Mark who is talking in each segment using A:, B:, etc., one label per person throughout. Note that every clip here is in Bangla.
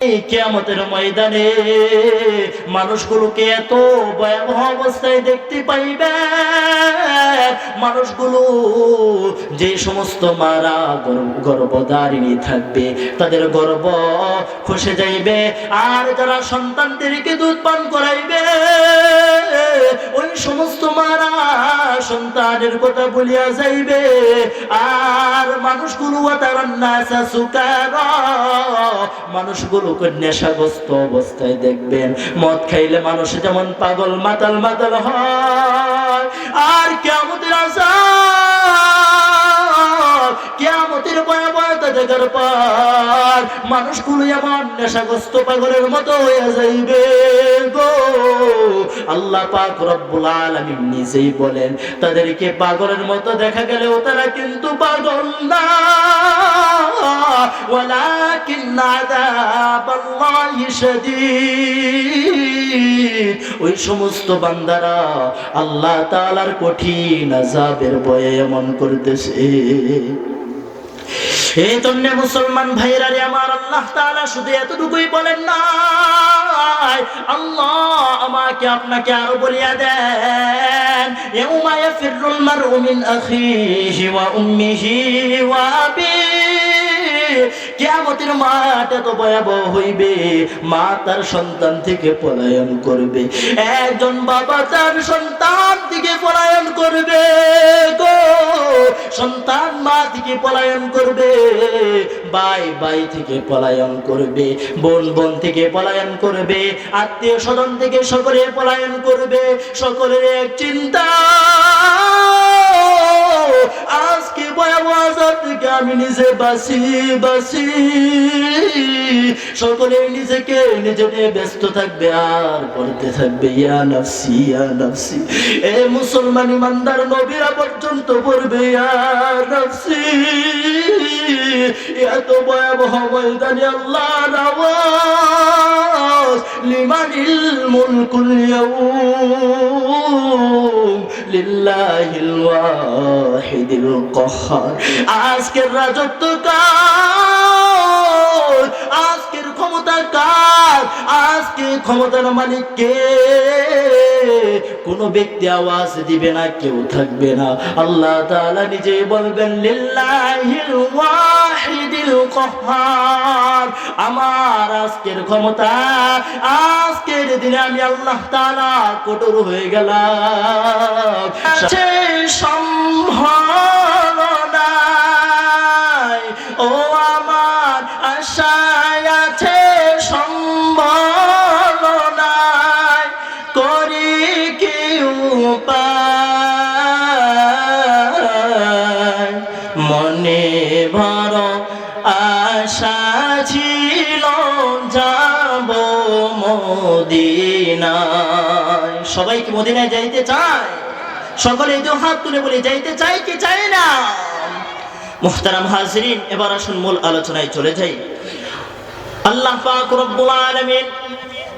A: কিয়ামতের ময়দানে মানুষগুলোকে এত ভয়াবহ অবস্থায় দেখতে পাইবে। মানুষগুলো যে সমস্ত মারা গর্ভধারিণী থাকবে তাদের গর্ভ খসে যাইবে, আর যারা সন্তানদেরকে দুধ পান করাইবে ওই সমস্ত মারা সন্তানের কথা বলিয়া যাইবে। আর মানুষগুলো মানুষগুলো নেশাগ্রস্ত অবস্থায় দেখবেন। মদ খাইলে মানুষ যেমন পাগল মাতাল মাতাল হয়, আর কিয়ামতের আযাব, কিয়ামতের ভয়াবহতা দেখার পর মানুষগুলো এমন নেশাগ্রস্ত পাগলের মতো হয়ে যাইবে গো। আল্লাহ পাক রব্বুল আলামিন নিজেই বলেন, তাদেরকে পাগলের মতো দেখা গেলেও তারা কিন্তু পাগল না, ওয়ালাকিন আযাবাল্লাহি শাদীদ। ওই সমস্ত বান্দারা আল্লাহ তাআলার কঠিন আযাবের ভয়ে এমন করতেছে। এই জন্য মুসলমান ভাইরা রে আমার, আল্লাহ তাআলা শুধু এতটুকুই বলেন না, আল্লাহ আমাকে আপনাকে আরো বলিয়া দেন, ইয়াউমা ইয়াফিরুল মারউ মিন আখিহি ওয়া উম্মিহি ওয়া আবিহি। কিয়ামতের মাঠ এত ভয়াবহ হইবে, মা তার সন্তান থেকে পলায়ন করবে, একজন বাবা তার সন্তান থেকে পলায়ন করবে গো। সন্তান মা থেকে পলায়ন করবে, ভাই ভাই থেকে পলায়ন করবে, বোন বোন থেকে পলায়ন করবে, আত্মীয় স্বজন থেকে সকলে পলায়ন করবে। সকলের এক চিন্তা, আজকে ভয়াবহ আযাব থেকে আমি নিজে বাঁচি বাঁচি। সকলে নিজেকে নিজে নিয়ে ব্যস্ত থাকবে আর পড়তে থাকবে ইয়া নাফসি ইয়া নাফসি। এ মুসলমান ইমানদার নবীরা পর্যন্ত পড়বে ইয়া নাফসি। এত ভয়াবহ ময়দানে আল্লাহর আওয়াজ, লিমানিল মুলকুল ইয়াউম লিল্লাহিল ওয়াহিদিল কাহ্হার। আজকের রাজত্ব কার? আজকের ক্ষমতা কার? আজকে ক্ষমতার মালিক কে? কোন ব্যক্তি আওয়াজ দিবে না, কেউ থাকবে না। আল্লাহ তাআলা নিজেই বলবেন, লিল্লাহিল ওয়াহিদিল কাহ্হার। আমার আজকের ক্ষমতা, আজকের দিনে আমি আল্লাহ তাআলা কঠোর হয়ে গেলাম। সে সম্ভাবনায় ও আমার আশায় আছে সম্ভাবনায়, করি কি উপায়। মনে বড় আশা ছিল যাব মদিনায়। সবাই কি মদিনায় যাইতে চায়? সকলে তো হাত তুলে বলে যাইতে চাই কি চাই না? মুহতারাম হাজিরিন, এবার আসুন মূল আলোচনায় চলে যাই। আল্লাহ পাক রব্বুল আলামিন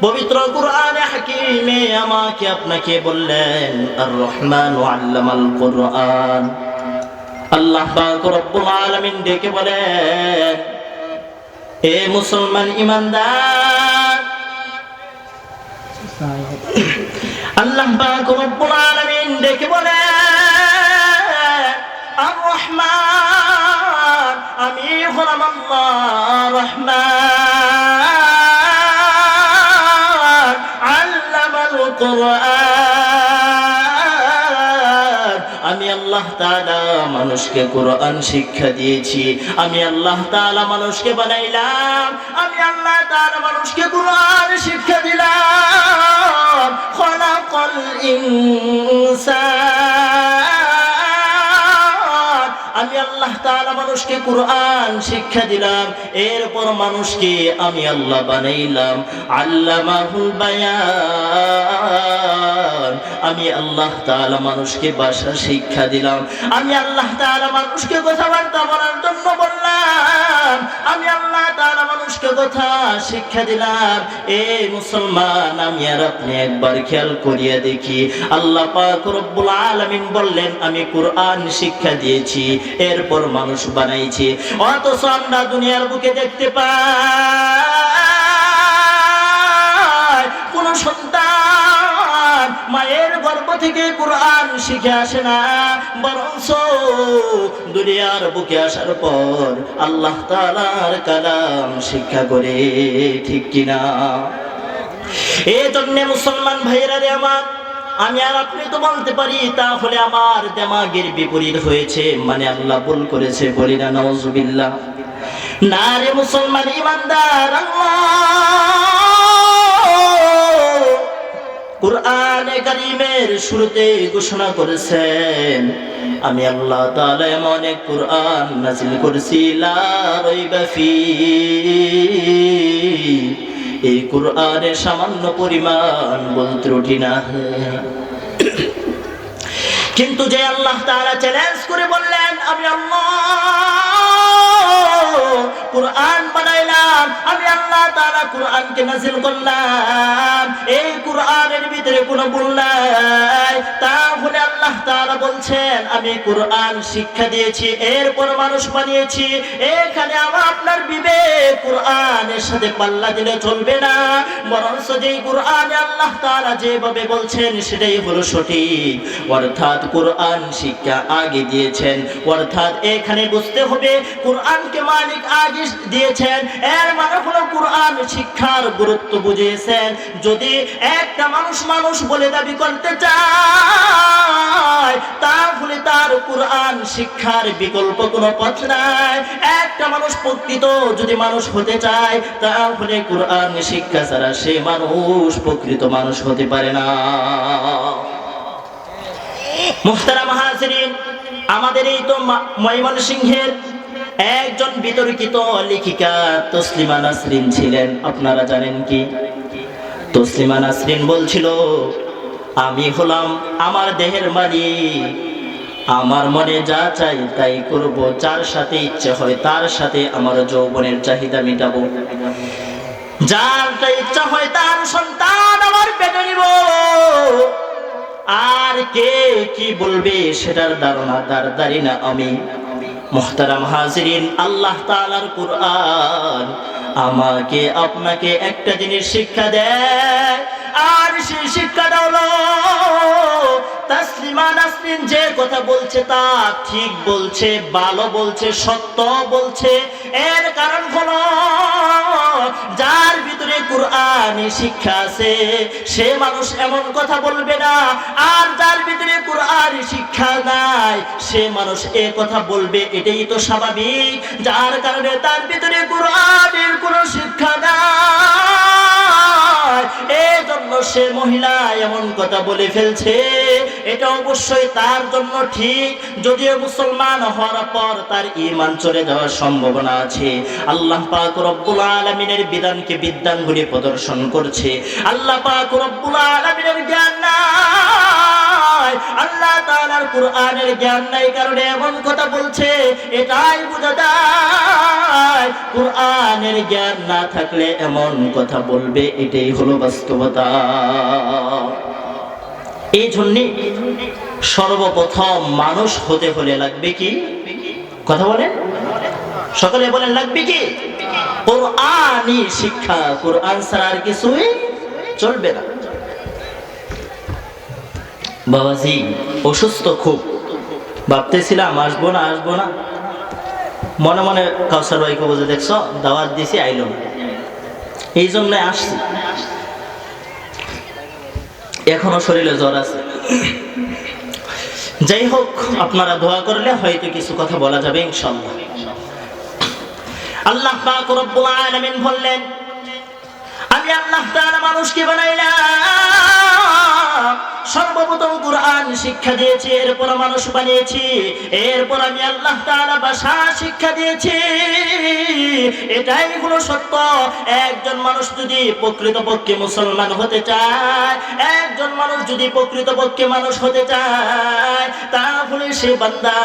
A: পবিত্র কুরআনে হাকিমে আমাকে আপনাকে বললেন, আর রহমান আল্লামাল কুরআন। আল্লাহ পাক রব্বুল আলামিন ডেকে বলেন, এ মুসলমান ইমানদার, আল্লাহ পাক রব্বুল আলামিন ডেকে বলেন, আর রহমান, আমি হলাম আল্লাহ রহমান, আল্লামাল কুরআন। আমি আল্লাহ তাআলা মানুষকে কোরআন শিক্ষা দিয়েছি। আমি আল্লাহ তাআলা মানুষকে বানাইলাম। আমি আল্লাহ তাআলা মানুষকে কোরআন শিক্ষা দিলাম। খলাকাল ইনসান। আমি আল্লাহ তাআলা মানুষকে কোরআন শিক্ষা দিলাম, এরপর মানুষকে আমি আল্লাহ বানাইলাম। আল্লামাহুল বায়ান। আমি আল্লাহ তাআলা মানুষকে ভাষা শিক্ষা দিলাম। আমি আল্লাহ তাআলা মানুষকে কথাবার্তা বলার জন্য বললাম। আমি আল্লাহ তাআলা মানুষকে কথা শিক্ষা দিলাম। এ মুসলমান, আমি আর আপনি একবার খেয়াল করিয়া দেখি, আল্লাহ পাক রব্বুল আলামিন বললেন, আমি কোরআন শিক্ষা দিয়েছি, এরপর মানুষ বানাইছি। অথচ আমরা দুনিয়ার বুকে দেখতে পাই থেকে কোরআন শিখে আসে না, বরঞ্চ দুনিয়ার বুকে আসার পর আল্লাহ তাআলার কালাম শিক্ষা করে, ঠিক কিনা? এই জন্য মুসলমান ভাইয়েরা রে আমার, আমি আর আপনি তো বলতে পারি তাহলে আমার দেমাগের বিপরীত হয়েছে, মানে আল্লাহ ভুল করেছে, বলি না নাউজুবিল্লাহ? না রে মুসলমান ইমানদার, আল্লাহ কুরআনে কারীমের শুরুতে ঘোষণা করেছেন, আমি আল্লাহ তাআলা এমন এক কুরআন নাযিল করেছি লা রাইবা ফি, এই কুরআনে সামান্য পরিমাণ ভুল ত্রুটি না। কিন্তু যে আল্লাহ তাআলা চ্যালেঞ্জ করে বললেন আমি আল্লাহ কুরআন বানাইলাম, আমি আল্লাহ তাআলা কুরআনকে নাযিল করলাম, এই কুরআনের ভিতরে কোনো ভুল নাই, তাহলে আল্লাহ তাআলা বলছেন আমি কুরআন শিক্ষা দিয়েছি, এরপর মানুষ বানিয়েছি। এখানে আমার আপনার বিবেক কুরআনের সাথে পাল্লা দিলে চলবে না, বরঞ্চ যেই কুরআনে আল্লাহ তাআলা যেভাবে বলছেন সেটাই হলো সঠিক, অর্থাৎ কুরআন শিক্ষা আগে দিয়েছেন, অর্থাৎ এখানে বুঝতে হবে কুরআনকে মালিক আগে দিয়েছেন, এর মানে হলো কুরআন শিক্ষার গুরুত্ব বুঝিয়েছেন। যদি একটা মানুষ বলে দাবি করতে চায় তাহলে তার কুরআন শিক্ষার বিকল্প কোনো পথ নাই। একটা মানুষ প্রকৃত যদি মানুষ হতে চায় তাহলে কুরআন শিক্ষা ছাড়া সে মানুষ প্রকৃত মানুষ হতে পারে না। মুহতারাম হাজিরিন, আমাদের এই তো ময়মনসিংহের একজন বিতর্কিত লেখিকা তসলিমা নাসরিন ছিলেন, আপনারা জানেন কি? তসলিমা নাসরিন বলছিল আমি হলাম আমার দেহের মালিক, আমার মনে যা চাই তাই করব, যার সাথে ইচ্ছে হয় তার সাথে আমার যৌবনের চাহিদা মিটাবো, যার ইচ্ছা হয় তার সন্তান আমার পেটে নিব, আর কে কি বলবে সেটার ধারণা দাঁড়ি না আমি। মুহতারাম হাজিরিন, আল্লাহ তাআলার কুরআন আমাকে আপনাকে একটা জিনিস শিক্ষা দেয়, আর সেই শিক্ষাটা হলো তসলিমা নাসরিন যে কথা বলছে তা ঠিক বলছে, ভালো বলছে, সত্য বলছে। এর কারণ হলো যার ভিতরে কুরআনি শিক্ষা আছে সে মানুষ এমন কথা বলবে না, আর যার ভিতরে কুরআনি শিক্ষা নাই সে মানুষ এ কথা বলবে, এটাই তো স্বাভাবিক। যার কারণে তার ভিতরে কুরআনের কোনো শিক্ষা নাই, এই জন্য সে মহিলা এমন কথা বলে ফেলছে, এটা অবশ্যই তার জন্য ঠিক, যদিও মুসলমান হওয়ার পর তার ঈমান চলে যাওয়ার সম্ভাবনা আছে। আল্লাহ পাক রব্বুল আলামিনের বিধানকে বিদ্যান ঘুরে প্রদর্শন করছে, আল্লাহ পাক রব্বুল আলামিনের জ্ঞান নাই, আল্লাহ তাআলার কুরআনের জ্ঞান নাই কারণে এমন কথা বলছে, এটাই বোঝা যায় কুরআনের জ্ঞান না থাকলে এমন কথা বলবে, এটাই হলো বাস্তবতা। এই জন্য সর্বপ্রথম মানুষ হতে হলে লাগবে কি? কথা বলেন, সকলে বলেন লাগবে কি? কুরআনি শিক্ষা, কুরআন ছাড়া আর কিছুই চলবে না। বাবাজি অসুস্থ খুব, ভাবতেছিলাম আসবো না, মনে মনে কাউসার ভাইকে বুঝে দেখছো দাওয়াত দিছি আইলো না, এই জন্য আসছি। এখনো শরীরে জ্বর আছে, যাই হোক আপনারা দোয়া করলে হয়তো কিছু কথা বলা যাবে ইনশাআল্লাহ। আল্লাহ পাক রব্বুল আলামিন বললেন আমি আল্লাহ তাআলা মানুষকে বানাইলাম, সর্বপ্রথম কুরআন শিক্ষা দিয়েছি, এরপর মানুষ বানিয়েছি, এরপর আমি আল্লাহ তাআলা ভাষা শিক্ষা দিয়েছি। এটাই হলো সত্য। একজন মানুষ যদি প্রকৃতপক্ষে মুসলমান হতে চায়, একজন মানুষ যদি প্রকৃতপক্ষে মানুষ হতে চায়, তাহলে সে বান্দা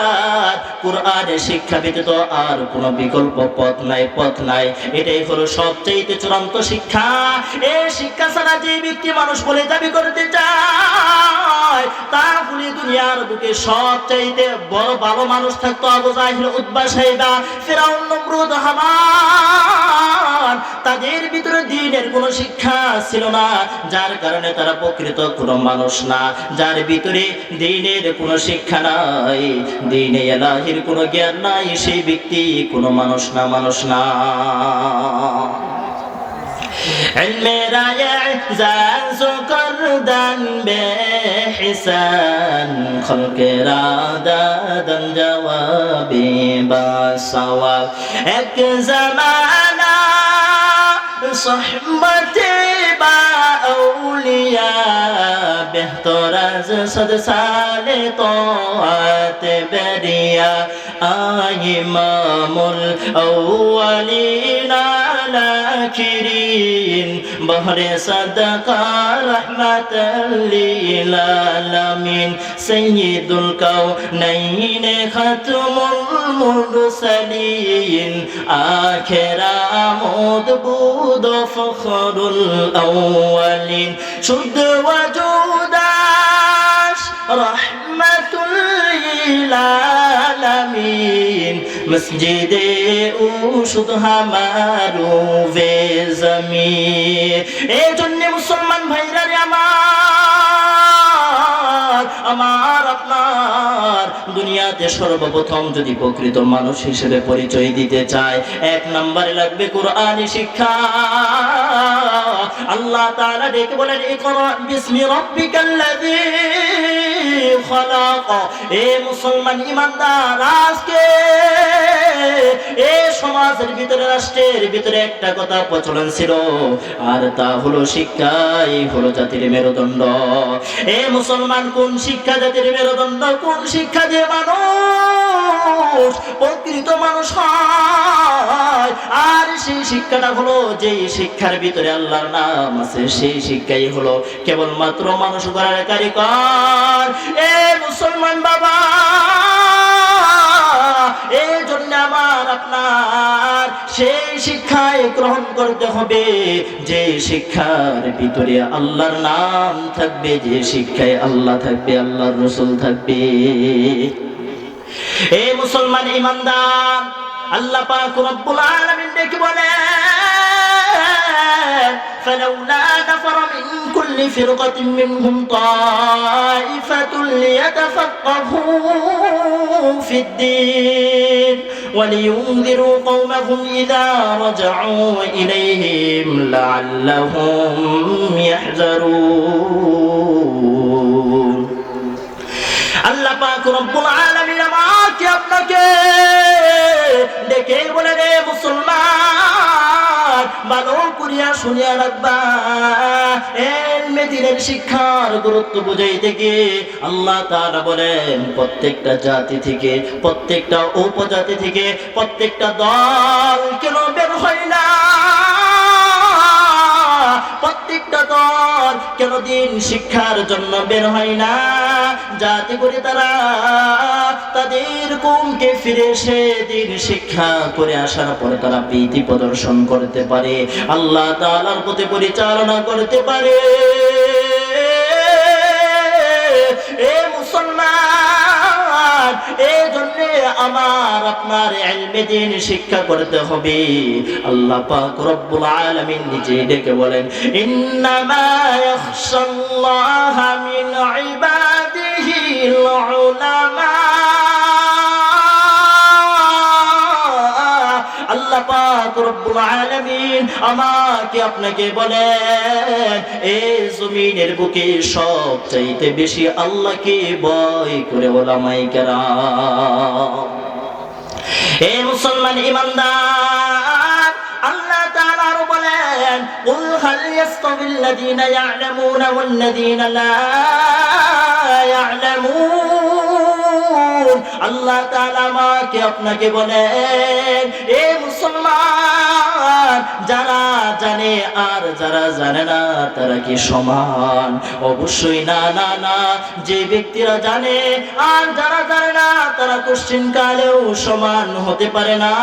A: কুরআনের শিক্ষা ব্যতীত আর কোনো বিকল্প পথ নাই। এটাই হলো সবচেয়ে চূড়ান্ত শিক্ষা। এই শিক্ষা ছাড়া যে ব্যক্তি মানুষ বলে দাবি করতে চায় তাহলে দুনিয়ার বুকে সবচাইতে বড় ভালো মানুষ থাকতো আবু জাহেল, উতবা, সাইবা, ফিরআউন, নমরুদ, হামান, তাদের ভিতরে দ্বীনের কোনো শিক্ষা ছিল না, যার কারণে তারা প্রকৃত কোনো মানুষ না। যার ভিতরে দ্বীনের কোনো শিক্ষা নাই, দ্বীনে ইলাহির কোনো জ্ঞান নাই, সেই ব্যক্তি কোনো মানুষ না, মানুষ না। علم اعزاز کردن به حسن خلق را دادن جوابی با ثواب ایک زمانہ صحبت با اولیاء بہتر از 100 سال طاعت بریا امام الاولین الآخرین بحر صدقہ رحمت للعالمین سید الکونین ختم المرسلین آخر آمود بود و فخر الاولین شد وجودش رحمت للعالمین مسجد او شد معروف زمین এই জন্য মুসলমান ভাইরা রে আমার আপনার দুনিয়াতে সর্বপ্রথম যদি প্রকৃত মানুষ হিসেবে পরিচয় দিতে চায়, এক নম্বরে লাগবে কোরআনি শিক্ষা। আল্লাহ তাআলা ডেকে বলেন ইকরা বিসমি রাব্বিকাল্লাযী খালাক। এ মুসলমান ইমানদার, আজকে এই সমাজের ভিতরে, রাষ্ট্রের ভিতরে একটা কথা প্রচলন ছিল, আর তা হলো শিক্ষাই হলো জাতির মেরুদণ্ড। এ মুসলমান, কোন শিক্ষা জাতির মেরুদণ্ড? কোন শিক্ষা দিয়ে মানুষ প্রকৃত মানুষ হয়? আর সেই শিক্ষাটা হলো, যেই শিক্ষার ভিতরে আল্লাহর নাম আছে, সেই শিক্ষাই হলো কেবলমাত্র মানুষ গড়ার কারিগর। এ মুসলমান বাবা, এই জন্য আমার আপনার সেই শিক্ষায় গ্রহণ করতে হবে, যে শিক্ষার ভিতরে আল্লাহর নাম থাকবে, যে শিক্ষায় আল্লাহ থাকবে, আল্লাহর রাসূল থাকবে। এই মুসলমান ইমানদার, আল্লাহ পাক রব্বুল আলামিন ডেকে বলেন فلولا نفر من كل فرقة منهم طائفة ليتفقهوا في الدين ولينذروا قومهم إذا رجعوا إليهم لعلهم يحذرون। আল্লাহ পাক রব্বুল আলামিন আমাকে আপনাকে ডেকে বলে, রে মুসলমান, ভালো করিয়া শুনিয়া রাখবা, ইলমে দ্বীনের শিক্ষার গুরুত্ব বুঝাইতে গিয়ে আল্লাহ তাআলা বলেন, প্রত্যেকটা জাতি থেকে, প্রত্যেকটা উপজাতি থেকে, প্রত্যেকটা দল কেন বের হয় না? প্রত্যেকটা দল কেন দিন শিক্ষার জন্য বের হয় না? যাতে করে তারা তাদের কওমকে ফিরে এসে দিন শিক্ষা করে আসার পরে তারা প্রীতি প্রদর্শন করতে পারে, আল্লাহ তাআলার প্রতি পরিচালনা করতে পারে। এ মুসলমান, এই জন্য আমার আপনার ইলমে দ্বীন শিক্ষা করতে হবে। আল্লাহ পাক রব্বুল আলামিন নিজে ডেকে বলেন, ইন্নামা ইয়াখশাল্লাহা মিন ইবাদিহিল উলামা। আল্লাহ পাক রব্বুল আলামিন আমাকে আপনাকে বলেন, এই জমিনের বুকে সবচাইতে বেশি আল্লাহকে ভয় করে উলামায়ে কেরাম। হে মুসলমান ইমানদার, আল্লাহ তাআলা আরো বলেন, কুল হাল ইয়াস্তাবিল্লাযীনা ইয়া'লামুনা ওয়াল্লাযীনা লা ইয়া'লামুন। আল্লাহ তাআলা আমাকে আপনাকে বলেন, এ মুসলমান, যারা জানে আর যারা জানে না তারা কি সমান? অবশ্যই না, না, না। যে ব্যক্তিরা জানে আর যারা জানে না তারা কোশ্চিন কালেও সমান হতে পারে না।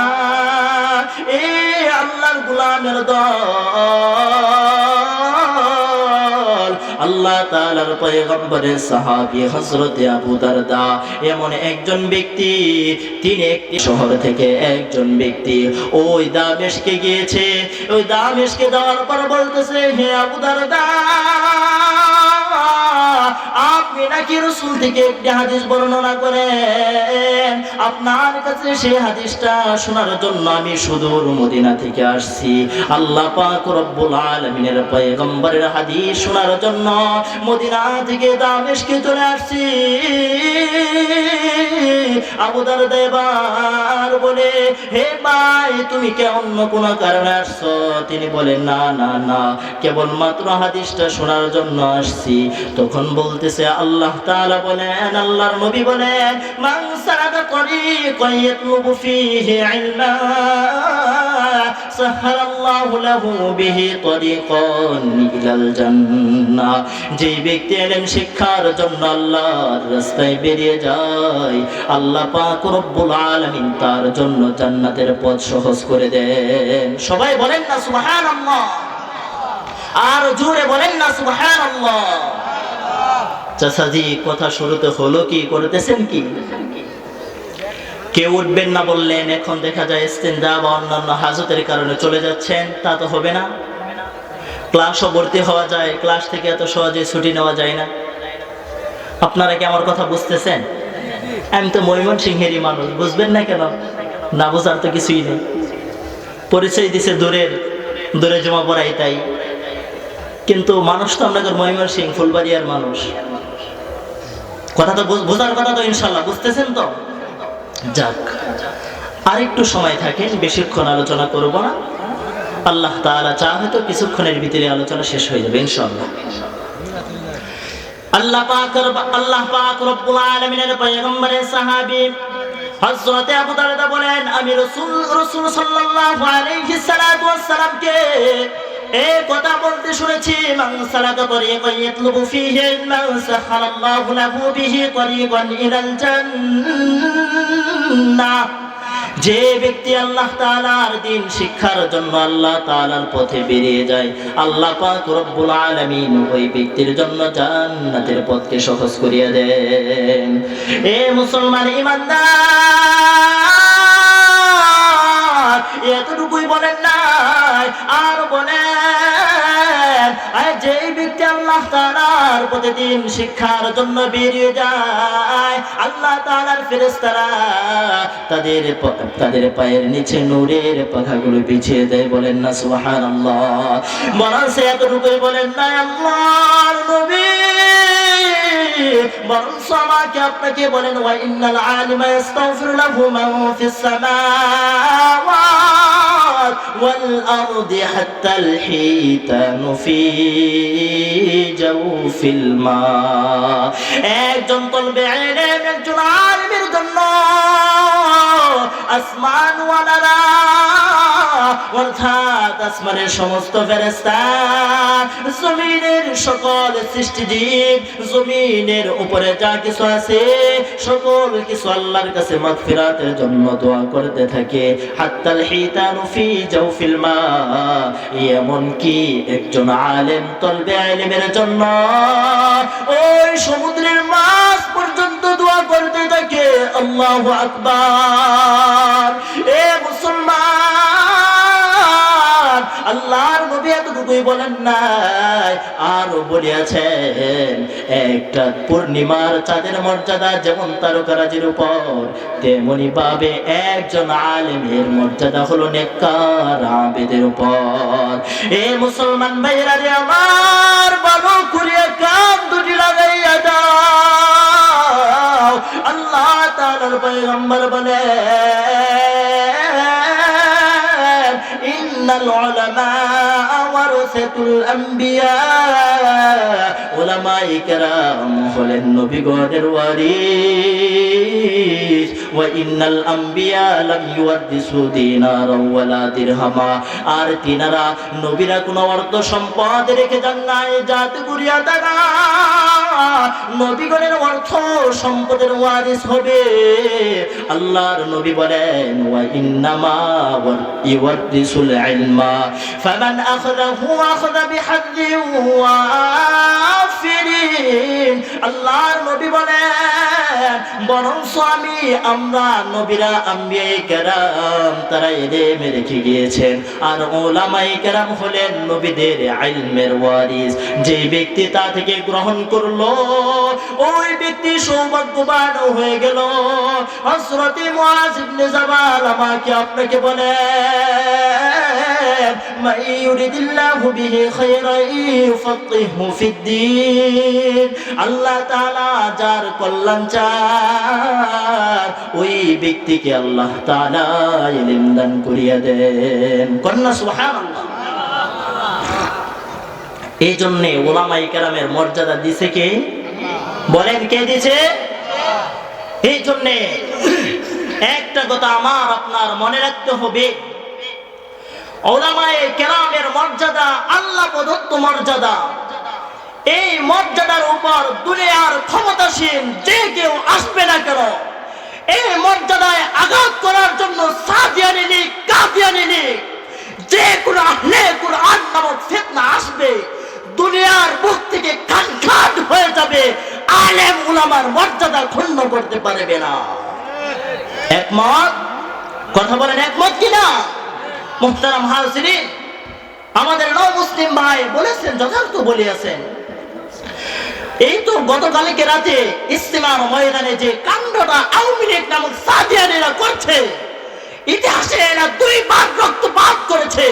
A: এই আল্লাহর গোলামের দল, আল্লাহ তাআলার পয়গম্বরের সাহাবী হযরত আবু দারদা এমন একজন ব্যক্তি, তিনি একটি শহর থেকে একজন ব্যক্তি ওই দামেশকে গিয়েছে। ওই দামেশকে যাওয়ার পর বলতেছে, হে আবু দারদা, আপনি নাকি রাসূল থেকে একটি হাদিস বর্ণনা করেন, আপনার কাছে সেই হাদিসটা শোনার জন্য আমি সুদূর মদিনা থেকে আসছি। আল্লাহ পাক রব্বুল আলামিনের পয়গম্বরের হাদিস শোনার জন্য মদিনা থেকে দামেশকে চলে আসছি। আবু দারদা এবার বলে, হে ভাই, তুমি কি অন্য কোনো কারণে আসছো? তিনি বলেন, না না না, কেবলমাত্র হাদিসটা শোনার জন্য আসছি। তখন বলতেছে, আল্লাহ তাআলা বলেন, আল্লাহর নবী বলেন, মান সালাকা তরিকান ইয়াতলুবু ফীহি ইলমা সাহালাল্লাহু লাহু বিহি তরিকান ইলাল জান্নাহ। যে ব্যক্তি ইলম শিক্ষার জন্য আল্লাহর রাস্তায় বেরিয়ে যায়, আল্লাহ পাক রব্বুল আলামিন তার জন্য জান্নাতের পথ সহজ করে দেন। সবাই বলেন না সুবহানাল্লাহ, আর জোরে বলেন না সুবহানাল্লাহ। চাচাজি, কথা শুরুতে হলো কি, করতেছেন কি? কেউ উঠবেন না বললেন, এখন দেখা যায় ইস্তেঞ্জা বা অন্যান্য হাজতের কারণে চলে যাচ্ছেন, তা তো হবে না। ক্লাসও ভর্তি হওয়া যায়, ক্লাস থেকে এত সহজে ছুটি নেওয়া যায় না। আপনারা কি আমার কথা বুঝতেছেন? আমি তো ময়মনসিংহেরই মানুষ, বুঝবেন না কেন? না বোঝার তো কিছুই নেই। পরিচয় দিছে দূরে জমা পড়াই তাই, কিন্তু মানুষ তো আপনাদের ময়মনসিংহ ফুলবাড়িয়ার মানুষ। কথা তো বোঝার কথা তো ইনশাল্লাহ বুঝতেছেন তো? যাক, আর একটু সময় থাকেন, বেশিক্ষণ আলোচনা করব না। আল্লাহ তাআলা চাহে তো কিছুক্ষণের ভিতরে আলোচনা শেষ হয়ে যাবে ইনশাআল্লাহ। আল্লাহ পাক রব্বুল আলামিনের পয়গম্বরের সাহাবী হযরত আবু দারদা বলেন, আমি রাসূল সাল্লাল্লাহু আলাইহি সাল্লাতু ওয়াস সালামকে এই কথা বলতে শুনেছি, মান সালাকা তরিকান ইয়াতলুবু ফীহি ইলমান সাহালাল্লাহু লাহু বিহি তরিকান ইলাল জান্নাহ। যে ব্যক্তি আল্লাহ তাআলার দ্বীন শিক্ষার জন্য আল্লাহ তাআলার পথে বেরিয়ে যায়, আল্লাহ পাক রব্বুল আলামিন ওই ব্যক্তির জন্য জান্নাতের পথকে সহজ করিয়া দেন। এ মুসলমান ইমানদার, এতটুকুই বলেন নাই, আর বলেন, যে ব্যক্তি আল্লাহ তাআলার প্রতিদিন শিক্ষার জন্য বেরিয়ে যায়, আল্লাহ তাআলার ফেরেশতারা তাদের পায়ের নিচে নূরের পাখাগুলো বিছিয়ে দেয়। বলেন না সুবহানাল্লাহ। বরং সে এতটুকুই বলেন না, আল্লাহর নবী বরং আমাকে আপনাকে বলেন, ওয়া ইন্নাল আলিমা ইস্তাগফিরু লাহু মান ফিস সামাওয়াত ওয়াল আরদি হাত্তাল হিতানু ফি জাওফিল মা। একজন তলবে ইলম, একজন আলিমের জন্য আসমান ওয়ালারা, অর্থাৎ আসমানের সমস্ত ফেরেশতা, জমিনের সকল সৃষ্টিজীব, জমিনের উপরে যা কিছু আছে সকল কিছু আল্লাহর কাছে মাগফিরাতের জন্য দোয়া করতে থাকে। হাত্তাল হিতানু ফি জাওফিল মা, এমন কি একজন আলেম তলবে ইলমের জন্য ওই সমুদ্রের মাছ পর্যন্ত দোয়া করতে থাকে। আল্লাহু আকবার। এ মুসলমান, আল্লাহর নবী এতটুকুই বলেন নাই, আরো বলিয়াছেন, একটা পূর্ণিমার চাঁদের মর্যাদা যেমন তারকারাজির উপর, তেমনি ভাবে একজন আলেমের মর্যাদা হলো নেককার আবেদের উপর। এ মুসলমান ভাইরা রে আমার, ভালো করে কান দুটি লাগাইয়া দাও। আল্লাহ তাআলার পয়গম্বর বলেন, ইন্নাল উলামা ওয়ারাসাতুল আম্বিয়া, উলামায়ে কেরাম হলেন নবীগণের ওয়ারিস। ওয়া ইন্নাল আম্বিয়া লাম ইউওয়ারিসু দিনারা ওয়ালা দিরহামা, আর তিনারা নবীরা কোনো অর্থ সম্পদ রেখে যান নাই যাতে করিয়া তারা নবীগণের অর্থ সম্পদের ওয়ারিস হবে। আল্লাহর নবী বলেন, ওয়া ইন্নামা ইউওয়ারিসুল ইলমা ফামান আখাযাহু আখাযা বিহাজ্জিন ওয়াফির। মাহাজিরিন, আল্লাহর নবী বলেন বরং আমি আমরা নবীরা আম্বিয়ায়ে কেরাম তারা ইলম রেখে গিয়েছেন, আর উলামায়ে কেরাম হলেন নবীদের ইলমের ওয়ারিস। যে ব্যক্তি তা থেকে গ্রহণ করলো ওই ব্যক্তি সৌভাগ্যবান হয়ে গেল। হযরত মুআয ইবনে জাবাল আমাকে আপনাকে বলেন মাইয়ুরিদিল্লাহু বিহি খায়রান ইউফাক্কিহু ফিদ্দীন, আল্লাহ তাআলা যার কল্যাণ চান ওই ব্যক্তিকে আল্লাহ তাআলা ইলম দান করিয়া দেন। কন্যা সুবহানাল্লাহ। এই জন্য উলামায়ে কেরামের মর্যাদা দিছে কে? বলেন কে দিছে? এই জন্য একটা কথা আমার আপনার মনে রাখতে হবে, উলামায়ে কেরামের মর্যাদা আল্লাহ প্রদত্ত মর্যাদা। এই মর্যাদার উপর দুনিয়ার ক্ষমতাসীন যে কেউ আসবে না কেন, এই মর্যাদায় আঘাত করার জন্য সাদিয়ানি লীগ, কাদিয়ানি লীগ, যে কোন আহলে কুরআন নামক ফিতনা আসবে, দুনিয়ার বুক থেকে খানখান হয়ে যাবে, আলেম উলামার মর্যাদা ক্ষুণ্ণ করতে পারবে না। একমত? কথা বলেন একমত কিনা? মুহতারাম হাজিরিন, আমাদের নও মুসলিম ভাই বলেছেন, যথার্থ বলিয়াছেন। এই তো গতকালকে রাতে ইস্তেমার ময়দানে যে কাণ্ডটা আওয়ামী লীগ নামক সাদিয়ানিরা করছে, ইতিহাসে এরা দুইবার রক্তপাত করেছে।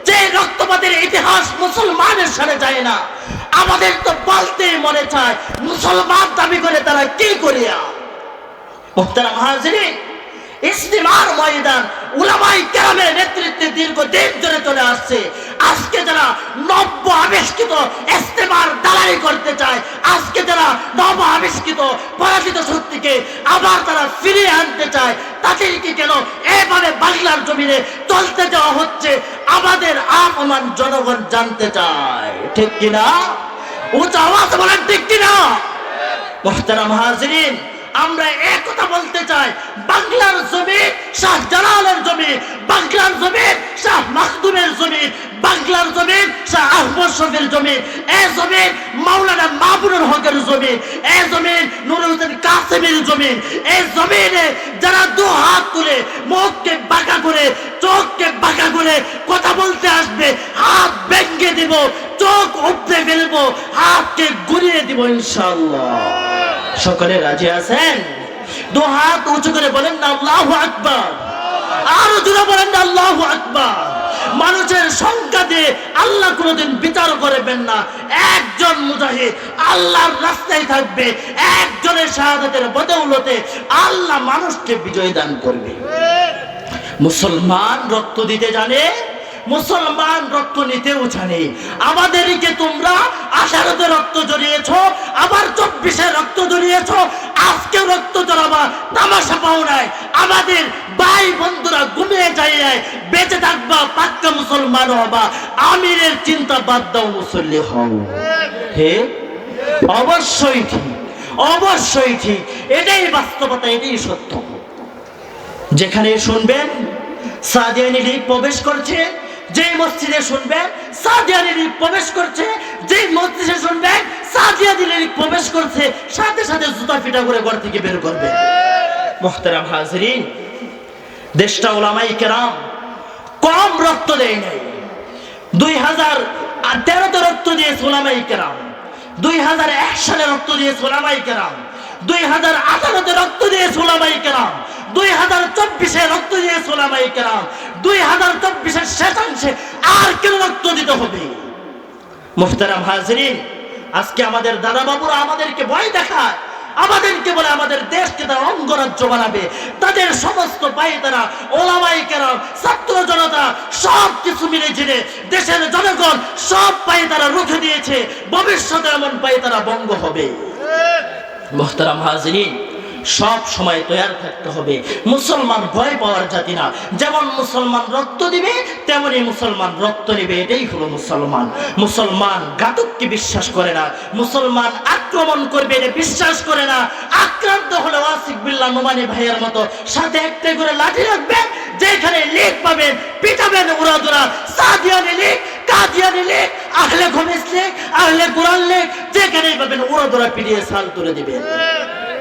A: যে রক্তপাতের ইতিহাস মুসলমানের সাথে যায় না। আমাদের তো বলতেই মনে চায় মুসলমান দাবি করে তারা কি করিয়া। মুহতারাম হাজিরিন, ইস্তেমার ময়দান উলামায়ে কেরামের নেতৃত্বে দীর্ঘদিন ধরে চলে আসছে। আজকে যারা নব্য আবিষ্কৃত ইস্তেমার দালালি করতে চায়, আজকে যারা নব আবিষ্কৃত পরাজিত শক্তিকে আবার তারা ফিরিয়ে আনতে চায়, তাদেরকে কেন এভাবে বাংলার জমিনে চলতে দেওয়া হচ্ছে আমাদের আপমান জনগণ জানতে চায়। ঠিক কিনা? উচ্চ আওয়াজে বলেন ঠিক কিনা? মুহতারাম হাজিরিন, আমরা এক কথা বলতে চাই, বাংলার জমি শাহজালালের জমি, বাংলার জমি শাহ মাখদুমের জমি, বাংলার জমি শাহ আহমদ শফির জমি, এই জমি মাওলানা মামুনুল হকের জমি, এই জমি নুরুল হোসেন কাসেমের জমি। এই জমিনে যারা দু হাত তুলে মুখকে বাঁকা করে চোখকে বাঁকা করে কথা বলতে আসবে, হাত ভেঙে দিব, চোখ উপড়ে ফেলবো, হাতকে গুড়িয়ে দিব ইনশাআল্লাহ। সকলে রাজি আছেন? দু হাত উঁচু করে বলেন না আল্লাহু আকবার, আরো জোরে বলেন না আল্লাহু আকবার। মানুষের সংখ্যা দিয়ে আল্লাহ কোনোদিন বিচার করবেন না। একজন মুজাহিদ আল্লাহর রাস্তায় থাকবে, একজনের শাহাদাতের বদৌলতে আল্লাহ মানুষকে বিজয় দান করবে। মুসলমান রক্ত দিতে জানে, মুসলমান রক্ত নিতেও জানে। আমাদেরকে তোমরা 18-তে রক্ত জড়িয়েছ, আবার 24-এ রক্ত জড়িয়েছ, আজকে রক্ত জড়াবা তামাশা পাও নাই। আমাদের ভাই বন্ধুরা ঘুমিয়ে যায়, বেঁচে থাকবা, পাক্কা মুসলমান হবা, আমিরের চিন্তা বাদ দাও, মুসল্লি হও। ঠিক? অবশ্যই ঠিক, অবশ্যই ঠিক। এটাই বাস্তবতা, এটাই সত্য। যেখানে শুনবেন সাদিয়ানি লীগ প্রবেশ করছে, যে মসজিদে শুনবেন সাদিয়ানি লীগ প্রবেশ করছে, যে মসজিদে শুনবেন সাদিয়ানি লীগ প্রবেশ করছে, সাথে সাথে জুতা ফিটা করে ঘর থেকে বের করবে। মুহতারাম হাজিরিন, দেশটা উলামায়ে কেরাম কম রক্ত দেয় নাই। 2013-তে রক্ত দিয়েছে উলামায়ে কেরাম, 2001 সালে রক্ত দিয়েছে উলামায়ে কেরাম, 2018-তে রক্ত দিয়েছে উলামায়ে কেরাম, 2024-এ রক্ত দিয়েছে উলামায়ে কেরাম, 2024-এর শেষাংশে আর কেন রক্ত দিতে হবে? মুহতারাম হাজিরিন, আজকে আমাদের দাদা বাবুরা আমাদেরকে ভয় দেখায়, আমাদেরকে বলে আমাদের দেশকে তারা অঙ্গরাজ্য বানাবে। তাদের সমস্ত পায়ে তারা ওলামায়ে কেরাম, ছাত্র জনতা সব কিছু মিলে ঝিলে দেশের জনগণ সব পায়ে তারা রুখে দিয়েছে। ভবিষ্যতে এমন পায়ে তারা বঙ্গ হবে। মুহতারাম হাজিরিন, সব সময় তৈরি থাকতে হবে। মুসলমান ভয় পাওয়ার জাতি না। যেমন মুসলমান রক্ত দিবে তেমনি মুসলমান রক্ত নেবে, এটাই হলো মুসলমান। মুসলমান ঘাতককে বিশ্বাস করে না, মুসলমান আক্রমণ করবে এটা বিশ্বাস করে না। আক্রান্ত হলে ওয়াসিক বিল্লাহ নোমানি ভাইয়ের মতো সাথে একটা করে লাঠি রাখবেন, যেখানে লীগ পাবেন পিটাবেন উড়াদুরা। সাদিয়ানি লীগ, কাদিয়ানি লীগ, আহলে হাদিস লেখ, আহলে কোরআন লেখ, যেখানেই পাবেন ওরা ধরা পিটিয়ে সাল তুলে দিবেন।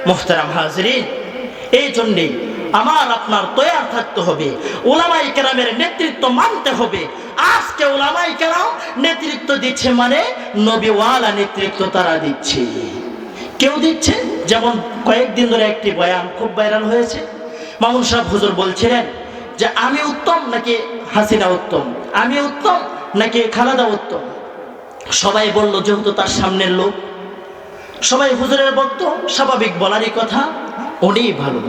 A: মুহতারাম হাজিরিন, এই জন্যই আমার আপনার তৈয়ার থাকতে হবে, উলামায়ে কেরামের নেতৃত্ব মানতে হবে। আজকে উলামায়ে কেরাম নেতৃত্ব দিচ্ছে মানে নবীওয়ালা নেতৃত্ব তারা দিচ্ছে। কেউ দিচ্ছে, যেমন কয়েকদিন ধরে একটি বয়ান খুব ভাইরাল হয়েছে। মামুন সাহেব হুজুর বলছিলেন যে আমি উত্তম নাকি হাসিনা উত্তম, আমি উত্তম নাকি খালেদা উত্তম। সবাই বলল যেহেতু তার সামনের লোক, সবাই হুজুরের বক্তব্য স্বাভাবিক বলারই কথা, উনিই ভালো।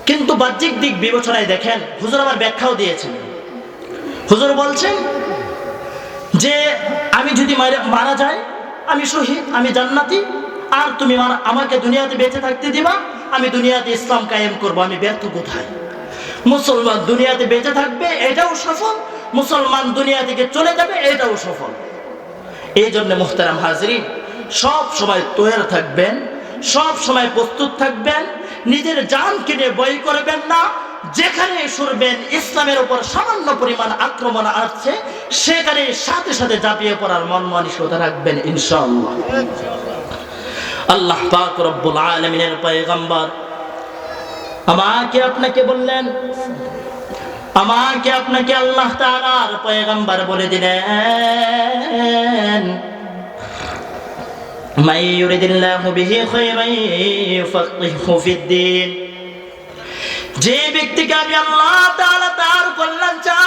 A: কিন্তু বাহ্যিক দিক বিবেচনায় দেখেন, হুজুর আবার ব্যাখ্যাও দিয়েছেন। হুজুর বলছেন যে আমি যদি মারা যাই আমি শহীদ, আমি জান্নাতি, আর তুমি আমাকে দুনিয়াতে বেঁচে থাকতে দিবা, আমি দুনিয়াতে ইসলাম কায়েম করব। আমি ব্যর্থ কোথায়? মুসলমান দুনিয়াতে বেঁচে থাকবে, এটাও সফল, মুসলমান দুনিয়া থেকে চলে যাবে, এটাও সফল। এই জন্য মুহতারাম হাজিরিন, সব সময় তৈরি থাকবেন, সব সময় প্রস্তুত থাকবেন, নিজের জান কিনে বই করবেন না। যেখানে শুনবেন ইসলামের উপর সামান্য পরিমাণ আক্রমণ আসছে, সেখানে সাথে সাথে ঝাঁপিয়ে পড়ার মন মানসিকতা রাখবেন ইনশাআল্লাহ। আল্লাহ পাক রব্বুল আলামিনের পয়গম্বর আমাকে আপনাকে বললেন, আমাকে আপনাকে আল্লাহ তাআলার পয়গম্বর বলে দিলেন, মান ইউরিদিল্লাহু বিহি খায়রান ইউফাক্কিহু ফিদ্দীন। যে ব্যক্তিকে আমি আল্লাহ তাআলা তার কল্যাণ চাই,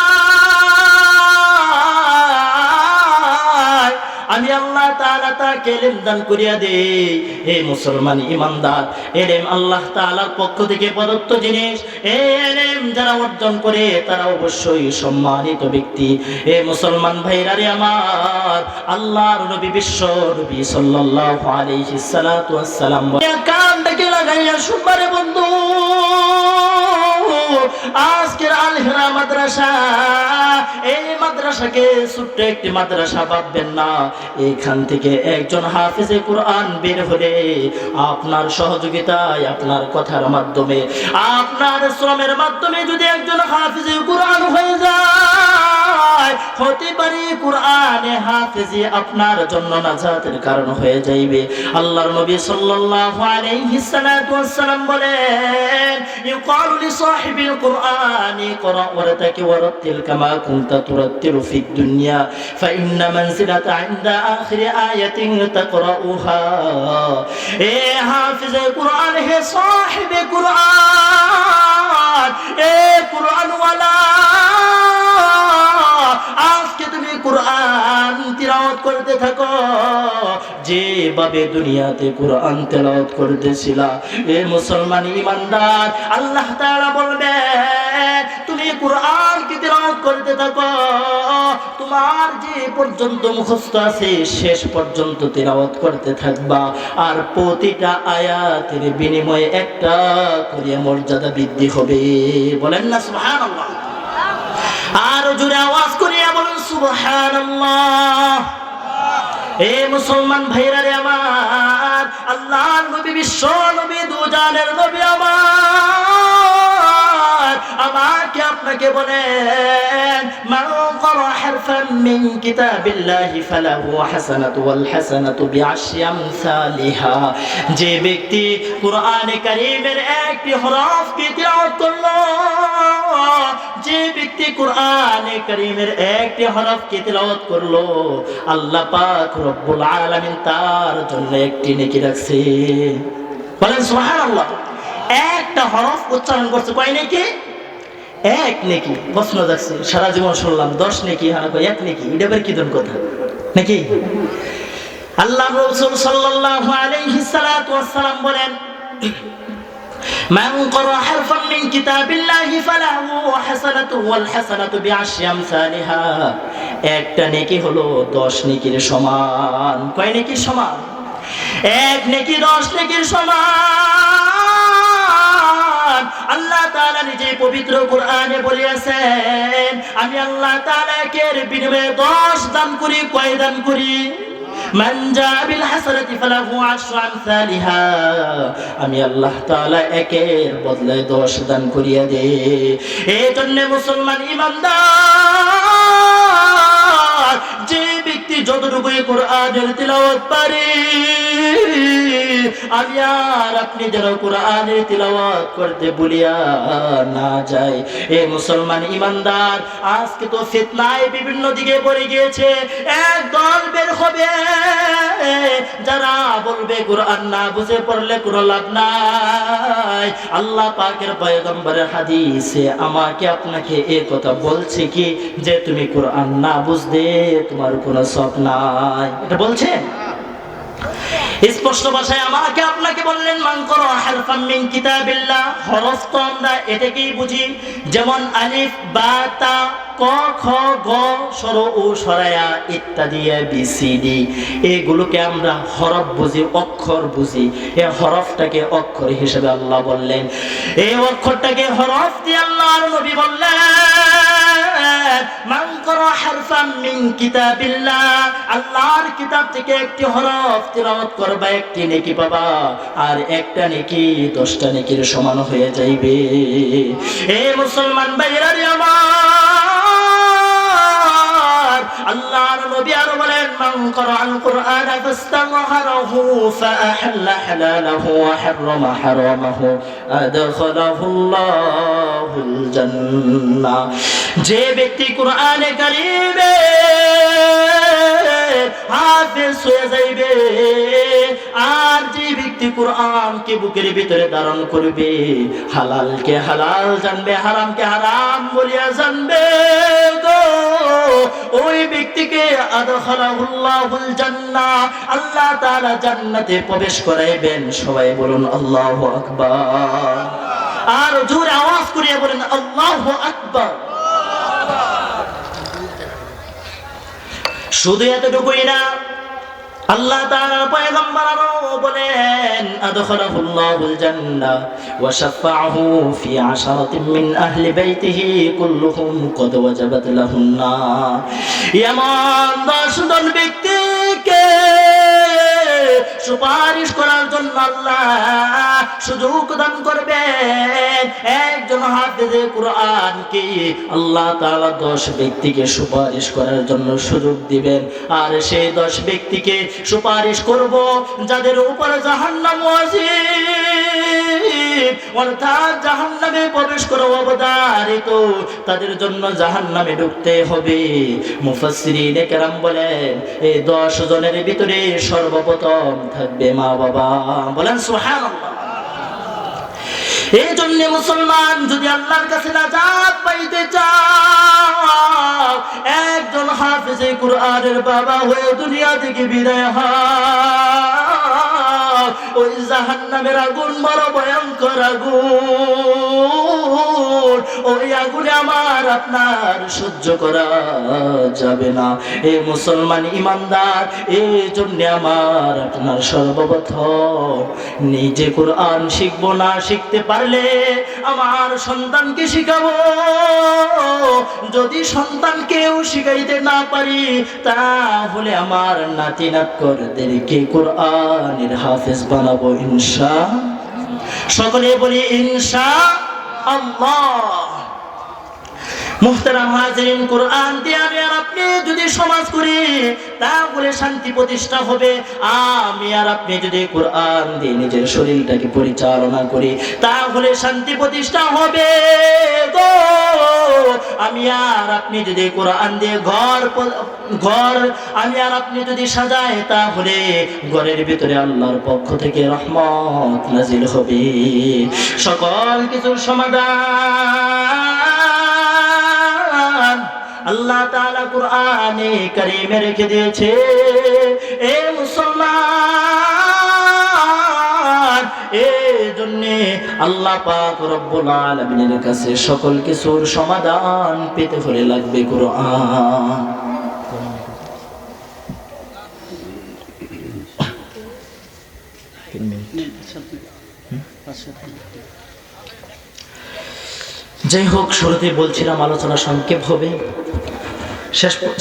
A: আমি আল্লাহ তাআলা তাকে ইলম দান করিয়া দেই। হে মুসলমান ইমানদার, ইলম আল্লাহ তাআলার পক্ষ থেকে প্রদত্ত জিনিস। এই ইলম যারা অর্জন করে তারা অবশ্যই সম্মানিত ব্যক্তি। হে মুসলমান ভাইরা রে আমার, আল্লাহর নবী বিশ্ব নবী সাল্লাল্লাহু আলাইহি সাল্লাতু ওয়াস সালাম কানটাকে লাগাইয়া শুনবারে বন্ধু, আজকের আল হিরা মাদ্রাসা, এই মাদ্রাসাকে ছোট্ট একটি মাদ্রাসা ভাববেন না। এখান থেকে একজন হাফেজে কোরআন বের হলে আপনার সহযোগিতায়, আপনার কথার মাধ্যমে, আপনার শ্রমের মাধ্যমে যদি একজন হাফেজে কোরআন হয়ে যায়, হতে পারে কোরআনে হাফেজি আপনার জন্য নাজাতের কারণ হয়ে যাইবে। আল্লাহর নবী সাল্লাল্লাহু আলাইহি সাল্লাম বলেন, ইউকালু লিসাহিবিল কুরআনি ইকরা ওয়ারতাকি ওয়ারাতিল কামা কুনতা তুরাত্তিলু ফিদ দুনিয়া ফাইন্না মানজিলাতা ইনদা আখিরি আয়াতিন তাকরাউহা। এ হাফেজে কোরআন, হে সাহিবে কোরআন, এ কোরআন ওয়ালা, আজকে তুমি কোরআন তিলাওয়াত করতে থাকো যেভাবে দুনিয়াতে কোরআন তেলাওয়াত করতেছিলা। এ মুসলমান ইমানদার, আল্লাহ তাআলা বলবে তুমি কোরআন কি তিলাওয়াত করতে থাকো, তোমার যে পর্যন্ত মুখস্থ আছে শেষ পর্যন্ত তিলাওয়াত করতে থাকবা, আর প্রতিটা আয়াতের বিনিময়ে একটা করে মর্যাদা বৃদ্ধি হবে। বলেন না সুবহানাল্লাহ? আর জোরে আওয়াজ করিয়া বলুন সুবহানাল্লাহ। এ মুসলমান ভাইরা রে আমার, আল্লাহর নবী বিশ্ব নবী দুজানের নবী আমার, আমাকে আপনাকে বলেন, মান ক্বারা হারফান মিন কিতাবিল্লাহি ফালাহু হাসানাতু ওয়াল হাসানাতু বিআশরি আমসালিহা। যে ব্যক্তি কোরআনে কারীমের একটি হরফ কে তিলাওয়াত করলো, যে ব্যক্তি কোরআনে কারীমের একটি হরফ কে তিলাওয়াত করলো, আল্লাহ পাক রব্বুল আলামিন তার জন্য একটি নেকি রাখছে। বলেন সুবহানাল্লাহ। একটা হরফ উচ্চারণ করছে, কয় নেকি? এক নেকি। প্রশ্ন যাচ্ছে, সারা জীবন শুনলাম 10 নেকি, হানা কয় এক নেকি, এটা বের কি দন কথা নাকি? আল্লাহ রাসূল সাল্লাল্লাহু আলাইহি সাল্লাতু ওয়াস সালাম বলেন, মান ক্বারা হারফান মিন কিতাবিল্লাহি ফালাহু হাসানাতু ওয়াল হাসানাতু বিআশরি আমসালিহা। একটা নেকি হলো 10 নেকির সমান। কয় নেকির সমান? এক নেকি 10 নেকির সমান। আল্লাহ তাআলা নিজে পবিত্র কোরআনে বলেছেন, আমি আল্লাহ তাআলা এর বিনিময়ে 10 দান করি। কয় দান করি? মান জা বিল হাসানাতি ফালাহু আশরু আমসালিহা। আমি আল্লাহ তাআলা একের বদলে 10 দান করিয়া দেই। এই জন্য মুসলমান ইমানদার, যে ব্যক্তি যতটুকুই কোরআনের তিলাওয়াত পারে, আমি আর আপনি যেন কোরআনের তিলাওয়াত করতে ভুলিয়া না যাই। এ মুসলমান ইমানদার, আজকে তো ফিতনায় বিভিন্ন দিকে পড়ে গিয়েছে। এক দল বের হবে যারা বলবে কোরআন না বুঝে পড়লে কোনো লাভ নাই। আল্লাহ পাকের পয়গম্বরের হাদিসে আমাকে আপনাকে এই কথা বলছে কি যে তুমি কোরআন না বুঝলে তোমার কোনো সব নাই, এটা বলছে স্পষ্ট ভাষায় আমাকে আপনাকে বললেন মান করা হারফাম মিন কিতাবিল্লাহ। হরফ তো আমরা এটাকেই বুঝি, যেমন আলিফ বা তা ক খ গ সর ও সরায়া ইত্যাদি ABCD, এগুলোকে আমরা হরফ বুঝি, অক্ষর বুঝি। এই হরফটাকে অক্ষর হিসেবে আল্লাহ বললেন, এই অক্ষরটাকে হরফ দিয়ে আল্লাহর নবী বললেন মান করা হারফাম মিন কিতাবিল্লাহ, আল্লাহর কিতাব থেকে একটি হরফ তিলাওয়াত করবা, একটি নেকি পাবা, আর একটা নেকি 10টা নেকির সমান হয়ে যাইবে। এ মুসলমান ভাইরা রে আমার, আল্লাহর নবী আর বলেন মান করাআল কুরআন ফাস্তাযহারাহু ফাআহাল্লা হালালাহু ওয়া হাররামা হারামাহু আদখালাহুল্লাহুল জান্নাহ। যে ব্যক্তি কোরআনে কারীমে হাফেজ হয়ে যাইবে, আর যে ব্যক্তি কোরআনকে বুকের ভিতরে ধারণ করবে, হালালকে হালাল জানবে, হারামকে হারাম বলিয়া জানবে গো, ওই ব্যক্তিকে আদখালাহুল্লাহুল জান্নাহ, আল্লাহ তাআলা জান্নাতে প্রবেশ করাইবেন। সবাই বলুন আল্লাহু আকবার, আর জোরে আওয়াজ করিয়া বলেন আল্লাহু আকবার। শুধু এতটুকুই না, আল্লাহ তাআলার পয়গম্বর আরো বলেন আদখালাহুল্লাহুল জান্নাহ ওয়া শাফাআহু ফি 10রাতিন মিন আহলি বাইতিহি কুল্লুহুম কদ ওয়াজাবাত লাহুন নার। এমন 10 জন ব্যক্তিকে সুপারিশ করার জন্য আল্লাহ সুযোগ দান করবেন। একজন হাফেজে কোরআনকে আল্লাহ তাআলা 10 ব্যক্তিকে সুপারিশ করার জন্য সুযোগ দিবেন, আর সেই 10 ব্যক্তিকে সুপারিশ করব যাদের উপর জাহান্নাম ওয়াজিব, অর্থাৎ জাহান্নামে প্রবেশ করা অবধারিত, তাদের জন্য জাহান্নামে ঢুকতে হবে। মুফাসসিরিনে কেরাম বলেন এই 10 জনের ভিতরে সর্বপ্রথম থাকবে মা বাবা। বলেন সুবহানাল্লাহ। এই জন্য মুসলমান যদি আল্লাহর কাছে নাজাত পাইতে চাও, একজন হাফেজে কোরআনের বাবা হয়ে দুনিয়া থেকে বিদায় হও। ওই জাহান্নামের আগুন বড় ভয়ঙ্কর আগুন, ওই আগুনে আমার আপনার সহ্য করা যাবে না। এই মুসলমান ইমানদার, এই জন্য আমার আপনার সর্বপ্রথম নিজে কোরআন শিখবো, না শিখতে পারলে আমার সন্তানকে শিখাবো। যদি সন্তানকেও শিখাইতে না পারি, তাহলে আমার নাতি নাতকদেরকে কোরআনের হাফেজ বানাবো ইনশাআল্লাহ। সকলে বলি ইনশাআল্লাহ। মুহতারাম হাজিরিন, কোরআন দিয়ে আমি আর আপনি যদি সমাজ করি তাহলে শান্তি প্রতিষ্ঠা হবে। আমি আর আপনি যদি কোরআন দিয়ে নিজের শরীরটাকে পরিচালনা করি তাহলে শান্তি প্রতিষ্ঠা হবে গো। আমি আর আপনি যদি কোরআন দিয়ে ঘর আমি আর আপনি যদি সাজাই তাহলে ঘরের ভিতরে আল্লাহর পক্ষ থেকে রহমত নাজিল হবে। সকল কিছুর সমাধান আল্লাহ তাআলা কোরআনে কারীমে রেখে দিয়েছে। এ মুসলমান, এই জন্য আল্লাহ পাক রব্বুল আলামিনের কাছে সকল কিছুর সমাধান পেতে হলে লাগবে কোরআন। যাই হোক, শুরুতে বলছিলাম আলোচনা সংক্ষেপ হবে,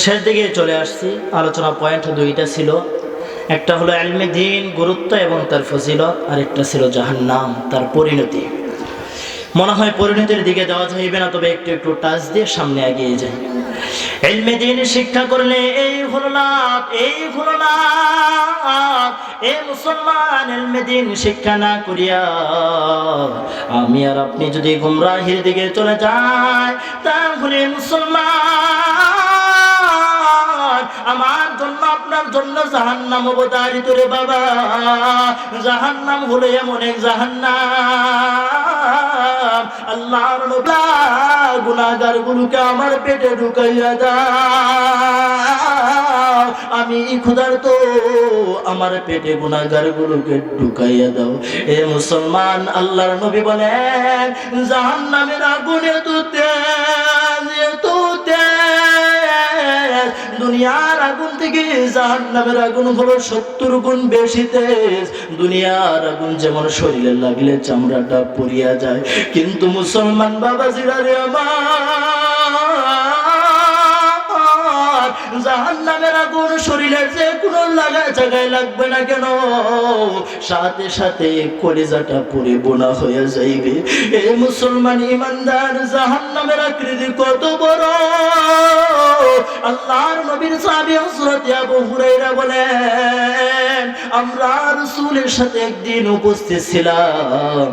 A: শেষ দিকে চলে আসছি। আলোচনা পয়েন্ট দুইটা ছিল, একটা হলো ইলমে দ্বীন গুরুত্ব এবং তার ফজিলত, আর একটা ছিল জাহান্নাম তার পরিণতি। মনে হয় পরিণতির দিকে যাওয়া যাইবে না, তবে একটু একটু টাচ দিয়ে সামনে এগিয়ে যায়। ইলমে দ্বীন শিক্ষা করলে এই হলো লাভ, এই হলো লাভ। এ মুসলমান, ইলমে দ্বীন শিক্ষা না করিয়া আমি আর আপনি যদি গুমরাহির দিকে চলে যাই, তাহলে মুসলমান আমার জন্য আপনার জন্য জাহান্নাম অবধারিত রে বাবা। জাহান্নাম হলো এমন এক জাহান্নাম, আল্লাহর নবী গুনাহগার গুলোকে আমার পেটে ঢুকাইয়া দাও, আমি ক্ষুধার্ত, আমার পেটে গুনাহগার গুলোকে ঢুকাইয়া দাও। এ মুসলমান, আল্লাহর নবী বলেন জাহান্নামের আগুনে দুনিয়ার আগুন থেকে জাহান্নামের আগুন হলো 70 গুণ বেশি তেজ। দুনিয়ার আগুন যেমন শরীরে লাগলে চামড়াটা পুড়িয়া যায়, কিন্তু মুসলমান বাবাজিরা রে আমার, জাহান্নামের আগুন শরীরের যে কোনো জায়গায় লাগবে না কেন, সাথে সাথে কলিজাটা পুড়ে বোনা হয়ে যাইবে। এ মুসলমান ইমানদার, জাহান্নামের আকৃতি কত বড়! আল্লাহর নবীর সাহাবী হযরত আবু হুরায়রা বলেন, আমরা রাসূলের সাথে একদিন উপস্থিত ছিলাম,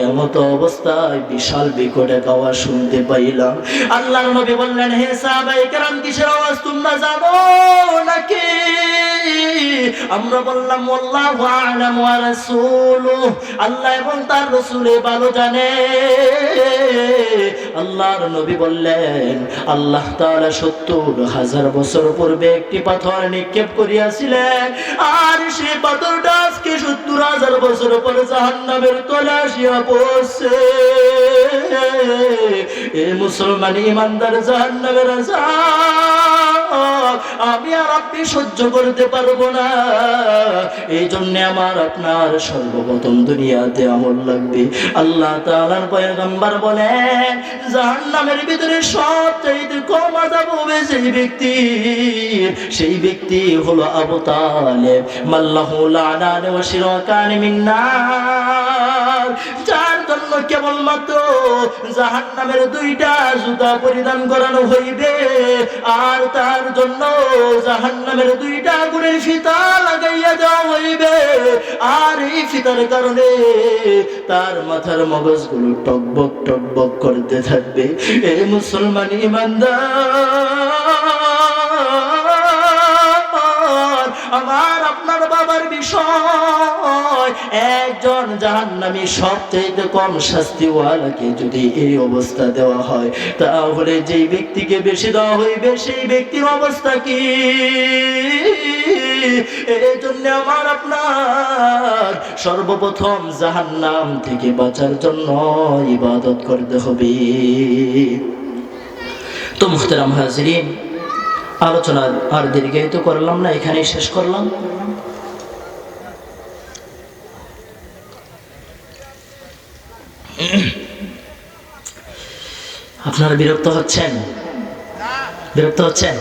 A: এমত অবস্থায় বিশাল বিকট এক আওয়াজ শুনতে পাইলাম। আল্লাহর নবী বললেন, হে সাহাবায়ে কেরাম, কিসের আওয়াজ তোমরা জানো নাকি? আমরা বললাম, আল্লাহু আ'লাম ওয়া রাসূলুহু, আল্লাহ এবং তার রাসূল ভালো জানে। আল্লাহর নবী বললেন, আল্লাহ তাআলা 70,000 বছর পূর্বে একটি পাথর নিক্ষেপ করিয়াছিলেন, আর সেই পাথরটা আজকে 70,000 বছর পরে জাহান্নামের তলে আসিয়া পড়ছে। এ মুসলমান ইমানদার, জাহান্নামের আযাব আমি আর আপনি সহ্য করতে পারবো না। এই জন্য আমার আপনার সর্বপ্রথম দুনিয়াতে আমল লাগবে। আল্লাহ তাআলার পয়গম্বর বলেন, জাহান্নামের ভিতরে সবচাইতে কম আযাব হবে সেই ব্যক্তি হলো আবু তালেব, মাল্লাহু লানান ওয়া শিরাকান মিন নার, যার জন্য কেবলমাত্র জাহান্নামের 2টা জুতা পরিধান করানো হইবে, আর তার জন্য জাহান্নামের 2টা আগুনের ফিতা লাগাইয়া দেওয়া হইবে, আর এই ফিতার কারণে তার মাথার মগজগুলো টকবক টকবক করতে থাকবে। এই মুসলমান ইমানদার, আমার আপনার বাবার বিষয়, একজন জাহান্নামী সবচেয়ে কম শাস্তিওয়ালাকে যদি এই অবস্থা দেওয়া হয়, তাহলে যেই ব্যক্তিকে বেশি দেওয়া হইবে সেই ব্যক্তির অবস্থা কি? এই জন্য আমার আপনার সর্বপ্রথম জাহান্নাম থেকে বাঁচার জন্য ইবাদত করতে হবে। তো মুহতারাম হাজিরিন, আলোচনা আর দীর্ঘায়িত করলাম না, এখানেই শেষ করলাম। আপনারা বিরক্ত হচ্ছেন? বিরক্ত হচ্ছেন?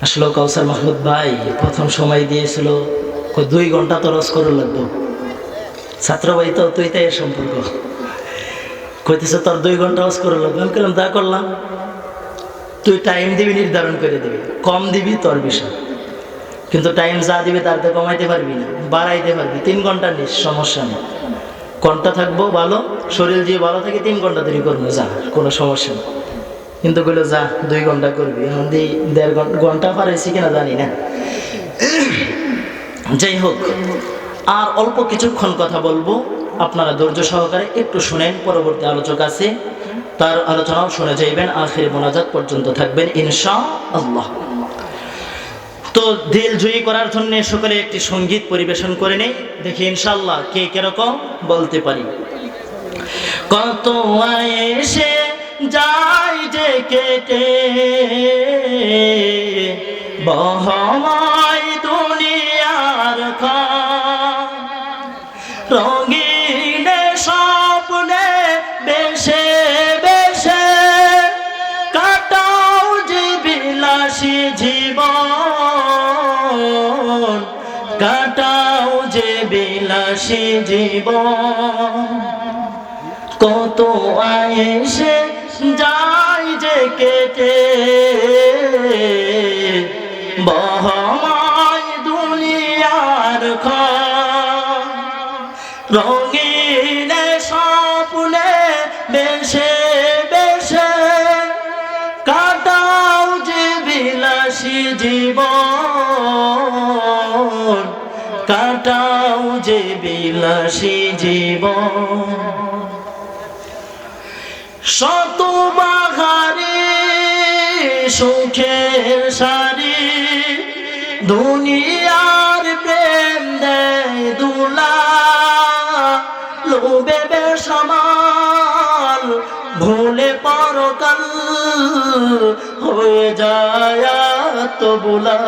A: আসলে কাউসার মাহমুদ ভাই প্রথম সময় দিয়েছিল 2 ঘন্টা তরস করে লাগবো। ছাত্র ভাই তো তুই তাই সম্পর্ক কইতেছে তোর 2 ঘন্টা ওয়াজ করে লাগবে। আমি বললাম, তা করলাম, তুই টাইম দিবি, নির্ধারণ করে দিবি, কম দিবি তোর বিষয়, কিন্তু টাইম যা দিবি তার তো কমাইতে পারবি না, বাড়াইতে পারবি। 3 ঘন্টা নিস, সমস্যা নেই, ঘন্টা থাকবো ভালো, শরীর দিয়ে ভালো থাকে, 3 ঘন্টা দেরি করবো, যা, কোনো সমস্যা নেই। কিন্তু বললো যা 2 ঘন্টা করবি, এখন 1.5 ঘন্টা পারাইছি কিনা জানি না। যাই হোক, আর অল্প কিছুক্ষণ কথা বলবো, আপনারা ধৈর্য সহকারে একটু শুনেন। পরবর্তী আলোচক আছে, তার আলোচনাও শুনে যাইবেন, আখির মোনাজাত পর্যন্ত থাকবেন ইনশাআল্লাহ। তো দিল জয়ী করার জন্য সকলে একটি সঙ্গীত পরিবেশন করে নেই, দেখি ইনশাআল্লাহ কে কিরকম বলতে পারি। কত এসে যাই যে কেটে বহময় দুনিয়ার রঙিন স্বপ্নে বেশে বেশে কাটাও যে বিলাসী জীবন, কাটাও যে বিলাসী জীবন। কত আয়েসে যাই যে কেটে বহমায় দুনিয়ার রঙিন স্বপ্নে বেশে বেশে কাটাও যে বিলাসী জীবন, কাটাও যে বিলাসী জীবন। শত বাহারে সুখের সারি দুনিয়ার প্রেম দেয় দুলা, লোভে বেসামাল ভুলে পরকাল হয়ে যায় আত্মভোলা।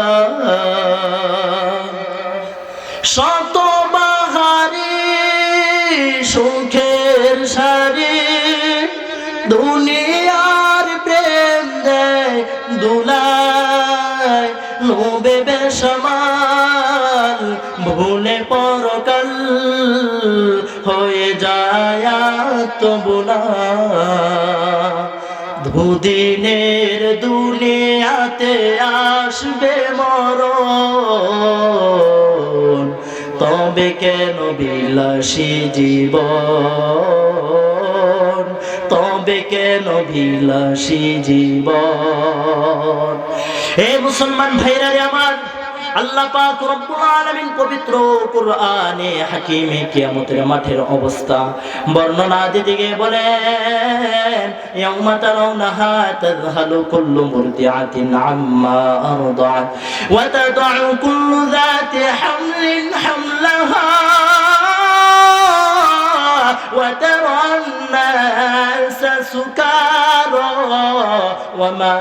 A: শত বাহারি সুখের সারি দুনিয়ার প্রেম দেয় দুলায়, লোভে বেসামাল ভুলে পরকাল হয়ে যায় আত্মভোলা। দুদিনের দুনিয়াতে আসবে মরণ, তবে কেন বিলাসী জীবন, তবে কেন বিলাসী জীবন। হে মুসলমান ভাইরা আমার, আল্লাহ পাক রব্বুল আলামিন পবিত্র কুরআনে হাকিমে কিয়ামতের মাঠের অবস্থা বর্ণনা দিতে গিয়ে বলেন, ইয়াউমা তারাউনাহা তাযহালু কুল্লু মুরদিআতিন আম্মা আরদাআত ওয়া তাদউ কুল্লু যাতি হামলিন হামলাহা ওয়া তারান নাসা সুকারা ওয়া মা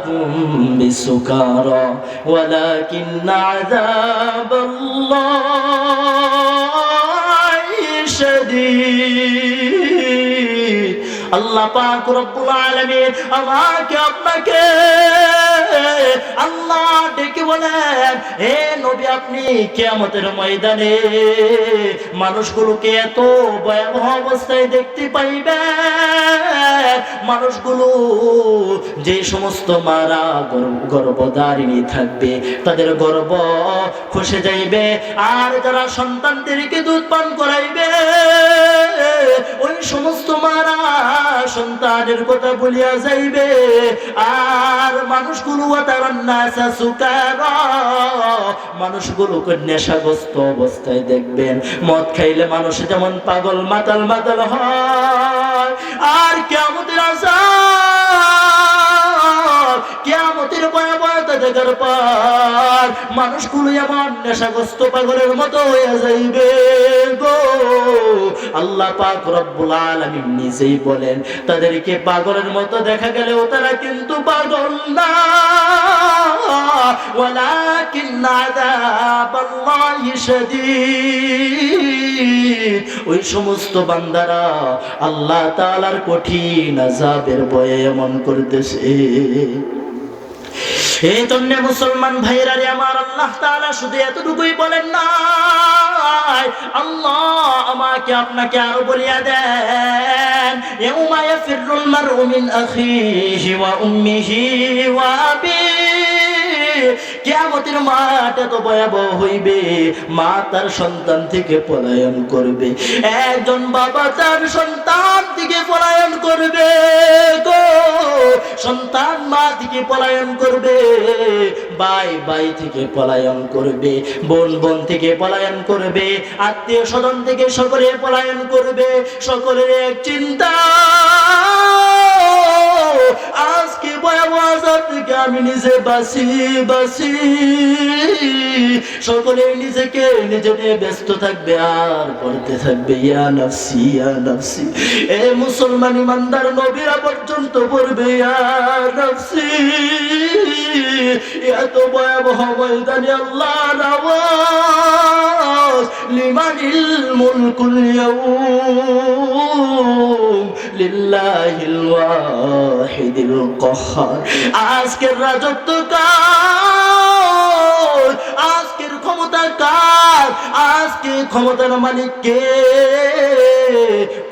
A: হুম বিসুকারা ولكن عذاب الله شديد। আল্লাহ পাক রব্বুল আলামিন আমাকে আপনাকে আল্লাহ ডেকে বলেন, হে নবী আপনি কিয়ামতের ময়দানে মানুষগুলোকে এত ভয়াবহ অবস্থায় দেখতে পাইবেন, মানুষগুলো যে সমস্ত মারা গর্ভধারিণী থাকবে তাদের গর্ভ খসে যাইবে, আর যারা সন্তানদেরকে দুধ পান করাইবে ওই সমস্ত মারা সন্তানের কথা বলিয়া যাইবে। আর মানুষগুলো মানুষগুলোকে নেশাগ্রস্ত অবস্থায় দেখবেন। মদ খাইলে মানুষ যেমন পাগল মাতাল মাতাল হয়, আর কিয়ামতের আযাব কিয়ামতের ভয়াবহতা দেখার পর মানুষগুলো এমন নেশাগ্রস্ত পাগলের মতো হয়ে যাইবে গো। আল্লাহ পাক রব্বুল আলামিন নিজেই বলেন, তাদেরকে পাগলের মতো দেখা গেলেও তারা কিন্তু পাগল না, ওয়ালাকিন আযাবাল্লাহি শাদীদ। ওই সমস্ত বান্দারা আল্লাহ তাআলার কঠিন আযাবের ভয়ে এমন করতেছে। এই জন্য মুসলমান ভাইরা রে আমার, আল্লাহ তাআলা শুধু এতটুকুই বলেন না, আল্লাহ আমাকে আপনাকে আরো বলিয়া দেন, ইয়াউমা ইয়াফিরুল মারউ মিন আখিহি ওয়া উম্মিহি ওয়া আবিহি। কিয়ামতের মাঠ এত ভয়াবহ হইবে, মা তার সন্তান থেকে পলায়ন করবে, একজন বাবা তার সন্তান থেকে পলায়ন করবে গো। সন্তান মা থেকে পলায়ন করবে, ভাই ভাই থেকে পলায়ন করবে, বোন বোন থেকে পলায়ন করবে, আত্মীয় স্বজন থেকে সকলে পলায়ন করবে। সকলের এক চিন্তা, আজকে ভয়াবহ আযাব থেকে আমি নিজে বাঁচি বাঁচি। সকলে নিজেকে নিজে নিয়ে ব্যস্ত থাকবে আর পড়তে থাকবে ইয়া নাফসি ইয়া নাফসি। এ মুসলমান ইমানদার নবীরা পর্যন্ত পড়বে ইয়া নাফসি। এত ভয়াবহ ময়দানে আল্লাহর আওয়াজ, লিমানিল মুলকুল ইয়াউম লিল্লাহিল ওয়াহিদিল কাহ্হার। আজকের রাজত্ব কার, আজকের ক্ষমতা কার, আজকে ক্ষমতার মালিক কে?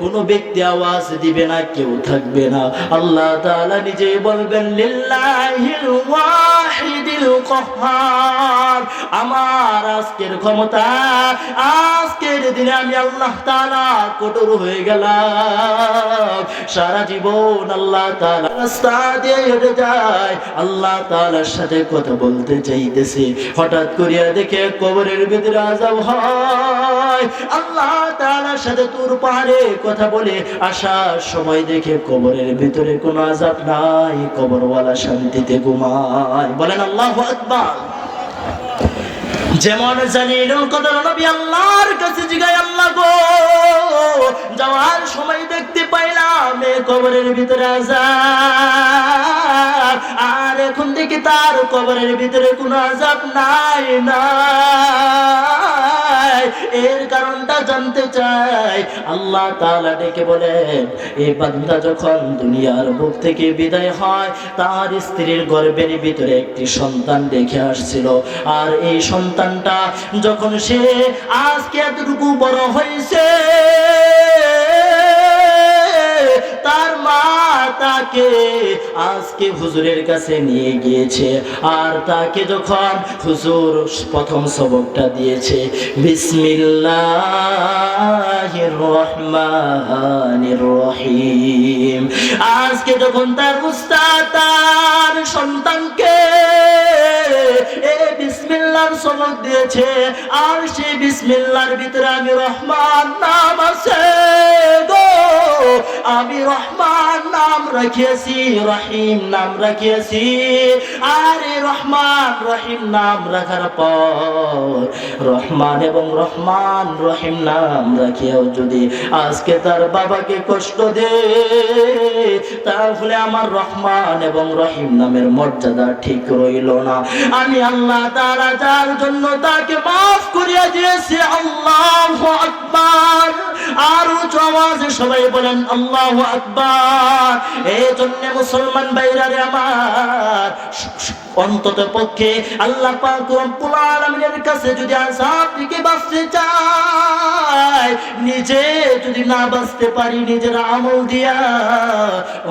A: কোনো ব্যক্তি আওয়াজ দিবে না, কেউ থাকবে না। আল্লাহ তাআলা নিজেই বলবেন লিল্লাহিল ওয়াহিদিল কাহ্হার, আমার আজকের ক্ষমতা, আজকের দিনে আমি আল্লাহ তাআলা কঠোর হয়ে গেলাম। সারা জীবন আল্লাহ তাআলা রাস্তা দিয়ে হেঁটে যায়, আল্লাহ তাআলার সাথে কথা বলতে চাইতেছে, হঠাৎ করিয়া দেখে কবরের ভিতরে আযাব হয়। আল্লাহ তাআলার সাথে তুর পাহাড়ে কথা বলে আসার সময় দেখে কবরের ভিতরে কোনো আযাব নাই, কবরওয়ালা শান্তিতে ঘুমায়। বলেন আল্লাহু আকবার। যেমন জালিলুল কদর নবী আল্লাহর কাছে জিগায়, আল্লাহ গো, যাওয়ার সময় দেখতে পাইলাম কবরের ভিতরে আযাব, আর এখন দেখি তার কবরের ভিতরে কোনো আযাব নাই নাই, এর কারণটা জানতে চাই। আল্লাহ তাআলা ডেকে বলেন, এই বান্দা যখন দুনিয়ার বুক থেকে বিদায় হয়, তার স্ত্রীর গর্ভের ভিতরে একটি সন্তান রেখে আসছিল, আর এই সন্তানটা যখন সে আজকে এতটুকু বড় হয়েছে, তার মা তাকে আজকে হুজুরের কাছে নিয়ে গিয়েছে, আর তাকে যখন হুজুর প্রথম সবকটা দিয়েছে, বিসমিল্লাহির রহমানির রহিম, আজকে যখন তার উস্তাদ তার সন্তানকে বিসমিল্লাহর সবক দিয়েছে, আর সেই বিসমিল্লাহর ভিতরে আমি রহমান নাম আছে গো, আমি রহমান নাম রাখিয়েছি, রহিম নাম রাখিয়েছি, আর এই রহমান রহিম নাম রাখার পর রহমান এবং রহমান রহিম নাম রাখিয়াও যদি আজকে তার বাবাকে কষ্ট দে, তাহলে আমার রহমান এবং রহিম নামের মর্যাদা ঠিক রইল না। আমি আল্লাহ তাআলা যার জন্য তাকে মাফ করিয়া দিয়েছি, আল্লাহু আকবার। আর উচ্চ আওয়াজে সবাই বলেন আল্লাহু আকবার। এই জন্য মুসলমান ভাইরা আমার, অন্তত পক্ষে আল্লাহ পাক রব্বুল আলামিনের কাছে যদি আযাব থেকে বাঁচতে চাই, নিজে যদি না বাঁচতে পারি নিজের আমল দিয়া,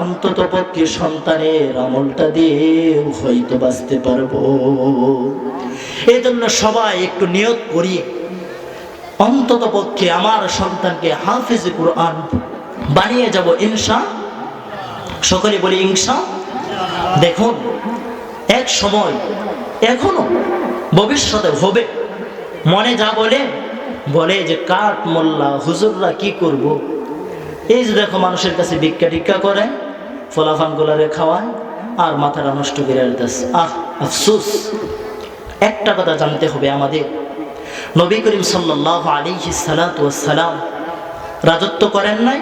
A: অন্তত পক্ষে সন্তানের আমলটা দিয়ে হয়তো বাঁচতে পারবো। এই জন্য সবাই একটু নিয়ত করি, অন্তত পক্ষে আমার সন্তানকে হাফেজ কুরআন বানিয়ে যাব ইনশা। সকলে বলি ইনশা। দেখুন, এক সময় এখনো ভবিষ্যতে হবে, মনে যা বলে যে কাঠ মোল্লা হুজুররা কি করব, এই যে দেখো মানুষের কাছে ভিক্ষা টিক্ষা করে, ফলাফান গোলারে খাওয়ায়, আর মাথাটা নষ্ট করে আসতেছে। আফসোস। একটা কথা জানতে হবে আমাদের, নবী করিম সাল্লাল্লাহু আলাইহি সাল্লাতু ওয়াস সালাম রাজত্ব করেন নাই,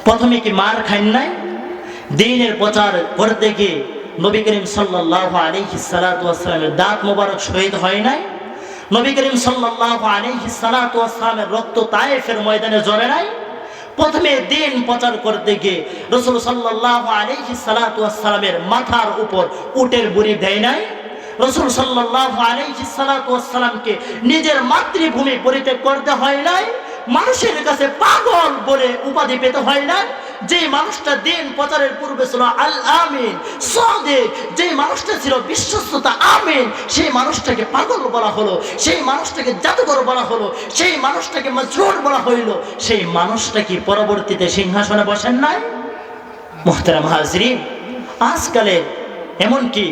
A: প্রথমে কি মার খান নাই, দ্বীনের প্রচার করতে গিয়ে নবী করিম সাল্লাল্লাহু আলাইহি সাল্লাতু ওয়াস সালামের দাঁত মোবারক শহীদ হয় নাই, নবী করিম সাল্লাল্লাহু আলাইহি সাল্লাতু ওয়াস সালামের রক্ত তায়েফের ময়দানে ঝরে নাই, প্রথমে দ্বীন প্রচার করতে গিয়ে রাসূল সাল্লাল্লাহু আলাইহি সাল্লাতু ওয়াস সালামের মাথার উপর উটের বুড়ি দেয় নাই, রাসূল সাল্লাল্লাহু আলাইহি সাল্লাতু ওয়াস সালামকে নিজের মাতৃভূমি পরিত্যাগ করতে হয় নাই, মানুষের কাছে পাগল বলে উপাধি পেতে হয় না। যে মানুষটা দিন প্রচারের পূর্বে ছিল আল আমিন সাদিক, যে মানুষটা ছিল বিশ্বস্ততা আমিন, সেই মানুষটাকে পাগল বলা হলো, সেই মানুষটাকে জাদুকর বলা হলো, সেই মানুষটাকে মাজনুন বলা হইল, সেই মানুষটা কি পরবর্তীতে সিংহাসনে বসেন নাই? মুহতারাম হাজরিন, আজকালে এমনকি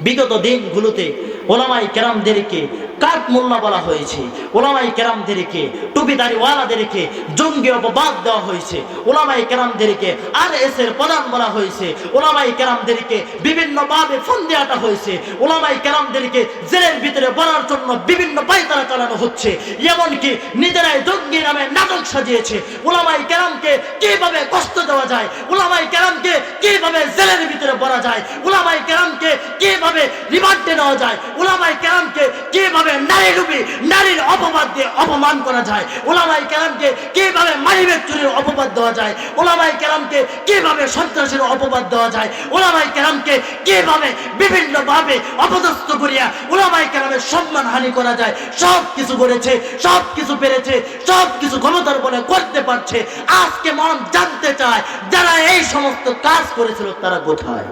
A: বিগত দিনগুলোতে ওলামায়ে কেরামদেরকে কাঠ মোল্লা বলা হয়েছে, ওলামায়ে কেরামদেরকে টুপিদারিওয়ালাদেরকে জঙ্গি অপবাদ দেওয়া হয়েছে, ওলামায়ে কেরামদেরকে আরএস এর প্রধান বলা হয়েছে, ওলামায়ে কেরামদেরকে বিভিন্নভাবে ফন্দি আটা হয়েছে, ওলামায়ে কেরামদেরকে জেলের ভিতরে ভরার জন্য বিভিন্ন পায়তারা চালানো হচ্ছে, এমনকি নিজেরাই জঙ্গি নামে নাটক সাজিয়েছে। ওলামায়ে কেরামকে কিভাবে কষ্ট দেওয়া যায়, ওলামায়ে কেরামকে কিভাবে জেলের ভিতরে ভরা যায়, ওলামায়ে কেরামকে কিভাবে রিমান্ডে নেওয়া যায়, ওলামায়ে কেরামকে কিভাবে কিভাবে নারীর অপবাদ দিয়ে অপমান করা যায়, উলামায়ে কেরামকে কিভাবে মানিব্যাগ চুরির অপবাদ দেওয়া যায়, উলামায়ে কেরামকে কিভাবে সন্ত্রাসের অপবাদ দেওয়া যায়, উলামায়ে কেরামকে কিভাবে বিভিন্ন ভাবে অপদস্থ করিয়া উলামায়ে কেরামের সম্মানহানি করা যায়, সব কিছু করেছে, সব কিছু পেরেছে, সব কিছু ক্ষমতার বলে করতে পারছে। আজকে মন জানতে চায় যারা এই সমস্ত কাজ করেছিল তারা কোথায়?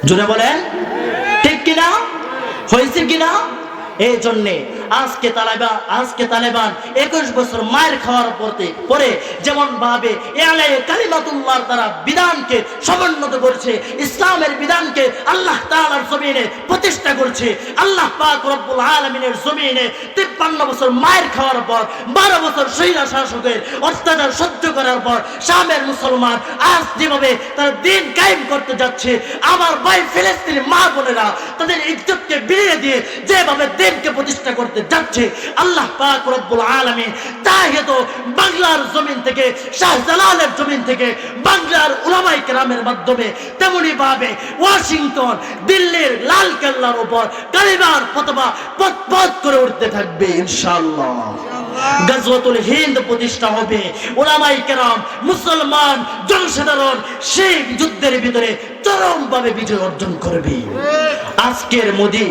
A: জোরে বলেন ঠিক কিনা, হয়েছে কিনা? এই জন্যে আজকে তালেবান 21 বছর মায়ের খাওয়ার পরে যেমন ভাবে কালিমাতুল্লাহর দ্বারা বিধানকে সমুন্নত করছে, ইসলামের বিধানকে আল্লাহ তাআলার জমিনে প্রতিষ্ঠা করছে। আল্লাহ পাক রব্বুল আলামিনের জমিনে 53 বছর মায়ের খাওয়ার পর, 12 বছর শহীদ শাসকের অত্যাচার সহ্য করার পর শামের মুসলমান আজ যেভাবে তারা দিন কায়েম করতে যাচ্ছে, আমার ভাই ফিলিস্তিনি মা বোনেরা তাদের ইজ্জতকে বিলিয়ে দিয়ে যেভাবে দিনকে প্রতিষ্ঠা করতে যাচ্ছে, আল্লাহ পাক রব্বুল আলামিন তাহিতো বাংলার জমিন থেকে, শাহজালালের জমিন থেকে, বাংলার উলামায়ে কেরামের মাধ্যমে তেমনি ভাবে ওয়াশিংটন, দিল্লির লাল কেল্লার উপর কালিমার পতাকা পথ করে উঠতে থাকবে ইনশাআল্লাহ। গাজওয়াতুল হিন্দ প্রতিষ্ঠা হবে, উলামায়ে কেরাম, মুসলমান জনসাধারণ সেই যুদ্ধের ভিতরে চরমভাবে বিজয় অর্জন করবে। আজকের মোদি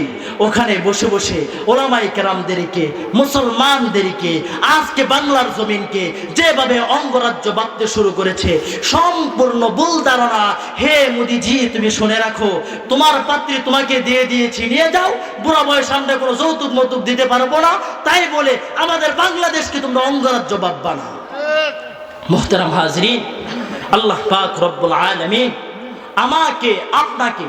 A: ওখানে বসে বসে উলামায়ে কেরামদেরকে, মুসলমানদেরকে, আজকে বাংলার জমিনকে যেভাবে অঙ্গরাজ্য বাঁধতে শুরু করেছে, সম্পূর্ণ ভুল ধারণা। হে মোদিজি, তুমি শুনে রাখো, তোমার পাত্রী তোমাকে দিয়ে দিয়েছি, নিয়ে যাও, বুড়া বয়স আমরা কোনো যৌতুক মৌতুক দিতে পারবো না, তাই বলে আমাদের বাংলাদেশকে তোমরা অঙ্গরাজ্য বাঁধবা না। মুহতারাম হাজরিন, আল্লাহ পাক রব্বুল আলামিন আমাকে আপনাকে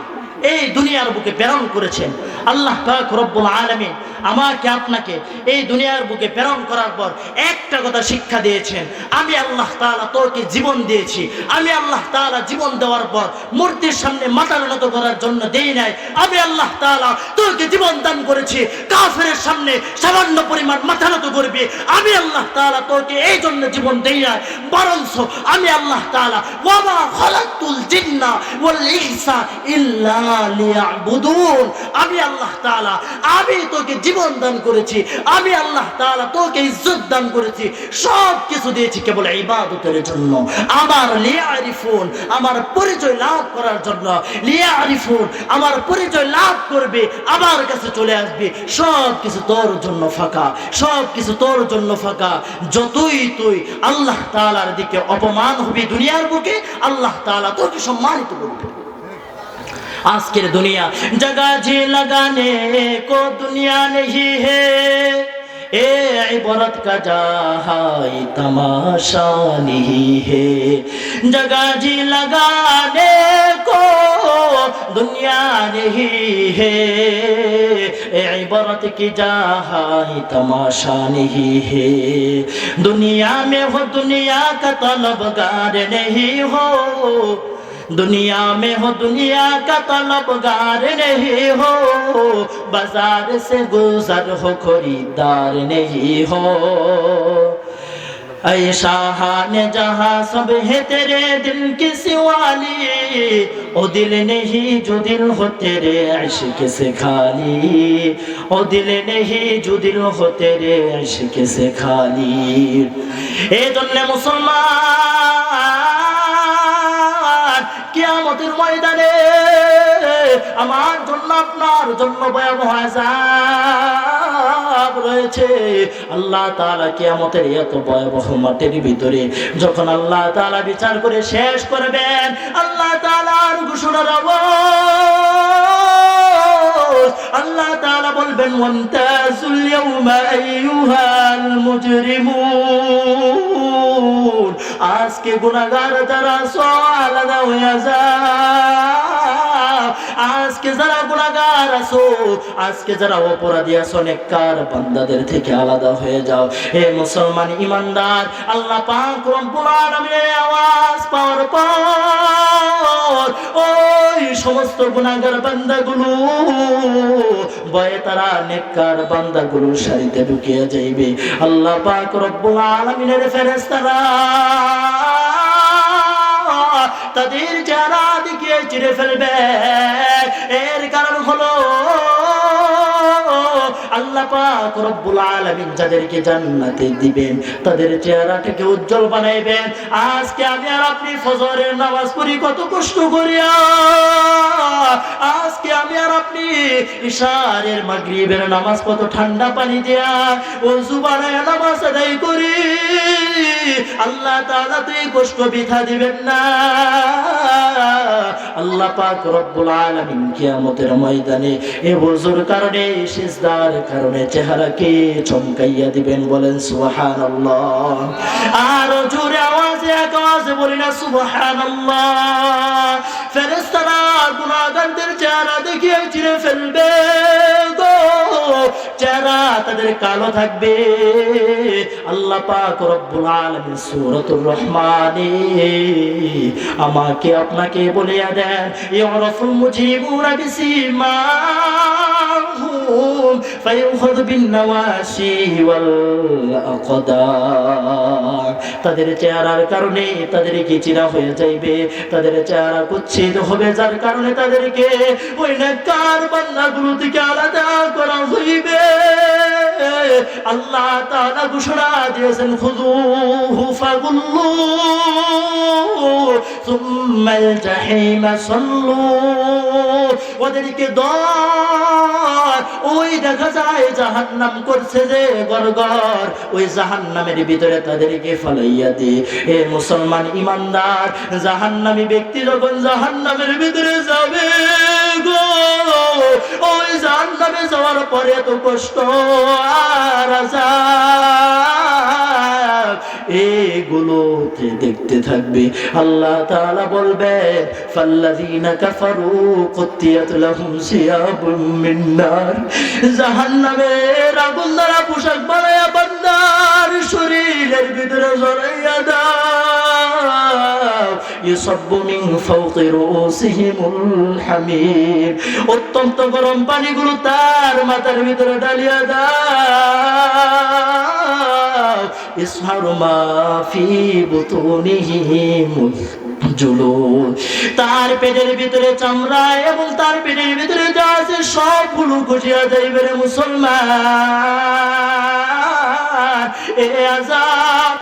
A: এই দুনিয়ার বুকে প্রেরণ করেছেন। আল্লাহ পাক রব্বুল আলামিন আমাকে আপনাকে এই দুনিয়ার বুকে প্রেরণ করার পর একটা কথা শিক্ষা দিয়েছেন, আমি আল্লাহ তাআলা তোকে জীবন দিয়েছি। আমি আল্লাহ তাআলা জীবন দেওয়ার পর মূর্তির সামনে মাথা নত করার জন্য দেই নাই। আমি আল্লাহ তাআলা তোকে জীবন দান করেছি কাফেরের সামনে সামান্য পরিমাণ মাথা নত করবি। আমি আল্লাহ তাআলা তোকে এই জন্য জীবন দেই নাই, বরঞ্চ আমি আল্লাহ তাআলা ওয়া মা খালাকতুল জিন্না ওয়াল ইনসা ইল্লা লিয়াবুদুন, আমি আল্লাহ তাআলা আমি তোকে জীবন দান করেছি, আমি আল্লাহ তাআলা তোকে ইজ্জত দান করেছি, সব কিছু দিয়েছি কেবল ইবাদতের জন্য, আমার লিয়ারিফুন, আমার পরিচয় লাভ করার জন্য। লিয়ারিফুন, আমার পরিচয় লাভ করবে, আমার কাছে চলে আসবে, সব কিছু তোর জন্য ফাঁকা, সব কিছু তোর জন্য ফাঁকা। যতই তুই আল্লাহ তাআলার দিকে অপমান হবি দুনিয়ার বুকে, আল্লাহ তাআলা তোকে সম্মানিত করবে। আজকের দুনিয়া जगह जी लगाने को दुनिया नहीं है, ए इबरत का जहां तमाशा नहीं है। जगह जी लगाने को दुनिया नहीं है, ए इबरत की जहां तमाशा नहीं है। दुनिया में हो दुनिया का तलबगार नहीं हो, दुनिया में हो दुनिया का तलबगार नहीं हो, बाजार से गुजर हो खरीदार नहीं हो। ऐ शाहाने जहां सब है तेरे दिल की सिवाली, ओ दिल नहीं जो दिल हो तेरे इश्क से खाली, ओ दिल नहीं जो दिल हो तेरे इश्क से खाली। ए जन्ने मुसलमान কিয়ামতের ময়দানে আমার জন্য আপনার জন্য ভয়াবহ আযাব রয়েছে। আল্লাহ তাআলা কিয়ামতের এত ভয়াবহ মাঠের ভিতরে যখন আল্লাহ তাআলা বিচার করে শেষ করবেন, আল্লাহ তাআলার ঘোষণার আওয়াজ, আল্লাহ তাআলা বলবেন ওয়ান্তাজুল ইয়াউমা আইয়ুহাল মুজরিমুন, আজকে গুনাহগার যারা আলাদা হয়ে যাও, আজকে যারা গুনাহগার আছো, আজকে যারা অপরাধী আছো, নেককার বান্দাদের থেকে আলাদা হয়ে যাও। হে মুসলমান ইমানদার, আল্লাহ পাক রব্বুল আলামিনের আওয়াজ পাওয়ার পর ওই সমস্ত গুনাহগার বান্দাগুলো ভয়ে তারা নেককার বান্দাগুলোর সারিতে ঢুকিয়ে যাইবে। আল্লাহ পাক রব্বুল আলামিনের ফেরেশতারা তাদের চেহারা দেখিয়ে চিরে ফেলবে। এর কারণ হলো পাক রব্বুল আলামিন যাদেরকে জান্নাতে দিবেন তাদের চেহারাটাকে উজ্জ্বল বানাইবেন। আজকে আমি আর আপনি ফজরের নামাজ পড়ি কত কষ্ট করিয়া, আজকে আমি আর আপনি ইশারের মাগরিবের নামাজ কত ঠান্ডা পানি দিয়া ওযু বানায় নামাজ আদায় করি। আল্লাহ তাআলা তো এই কষ্ট বৃথা দিবেন না। আল্লাহ পাক রব্বুল আলামিন কিয়ামতের ময়দানে এ ওযুর কারণে সিজদার কারণে চেহারাকে চমকাইয়া দিবেন। বলেন সুবহানাল্লাহ। আর জোরে আওয়াজে এক আওয়াজে বলি না সুবহানাল্লাহ। ফেরেশতারা গুনাহগারদের চেহারা দেখিয়ে চিরে ফেলবে গো, চেহারা তাদের কালো থাকবে। আল্লাহ পাক রব্বুল আলামিন সূরাতুর রহমানে আমাকে আপনাকে বলিয়া দেন, ইউরাফুল মুজরিমুনা বিসিমাহুম ফায়ুখাযু বিন-নাওয়াসি ওয়াল আকদার। তাদের চেহারার কারণে তাদেরকে চিনা হয়ে যাইবে, তাদের চেহারা কুচ্ছিত হবে, যার কারণে তাদেরকে ওই নেককার বান্দাগুলো থেকে আলাদা করা হইবে। আল্লাহ তাআলা ঘোষণা দিয়েছেন, খুযুহু ফাগুল্লু সুম্মাল জাহিমা সাল্লু। ওদেরকে ধর, ওই দেখা যায় জাহান্নাম করছে যে গরগর, ওই জাহান্নামের ভিতরে তাদেরকে ফালাইয়া দে। এ মুসলমান ইমানদার, জাহান্নামী ব্যক্তি যখন জাহান্নামের ভিতরে যাবে গো, ওই জাহান্নামে যাওয়ার পরে এত কষ্ট আর আযাব এগুলোতে দেখতে থাকবে। আল্লাহ তাআলা বলবেন, ফাল্লাযীনা কাফারু কুত্তিয়াত লাহুম সিয়াবুম মিন নার। জাহান্নামের আগুন দ্বারা পোশাক বানায়া বান্দার শরীরের ভিতরে জড়াইয়া দাও। ইউসাব্বু মিন ফাওকি রুউসিহিমুল হামীম। অত্যন্ত গরম পানিগুলো তার মাথার ভিতরে ঢালিয়া দাও। ইসহারু মা ফি বুতুনিহিম জুলুদ। তার পেটের ভিতরে চামড়া এবং তার পেটের ভিতরে যা আছে সবগুলো গজিয়া যাইবে রে মুসলমান। এ আযাব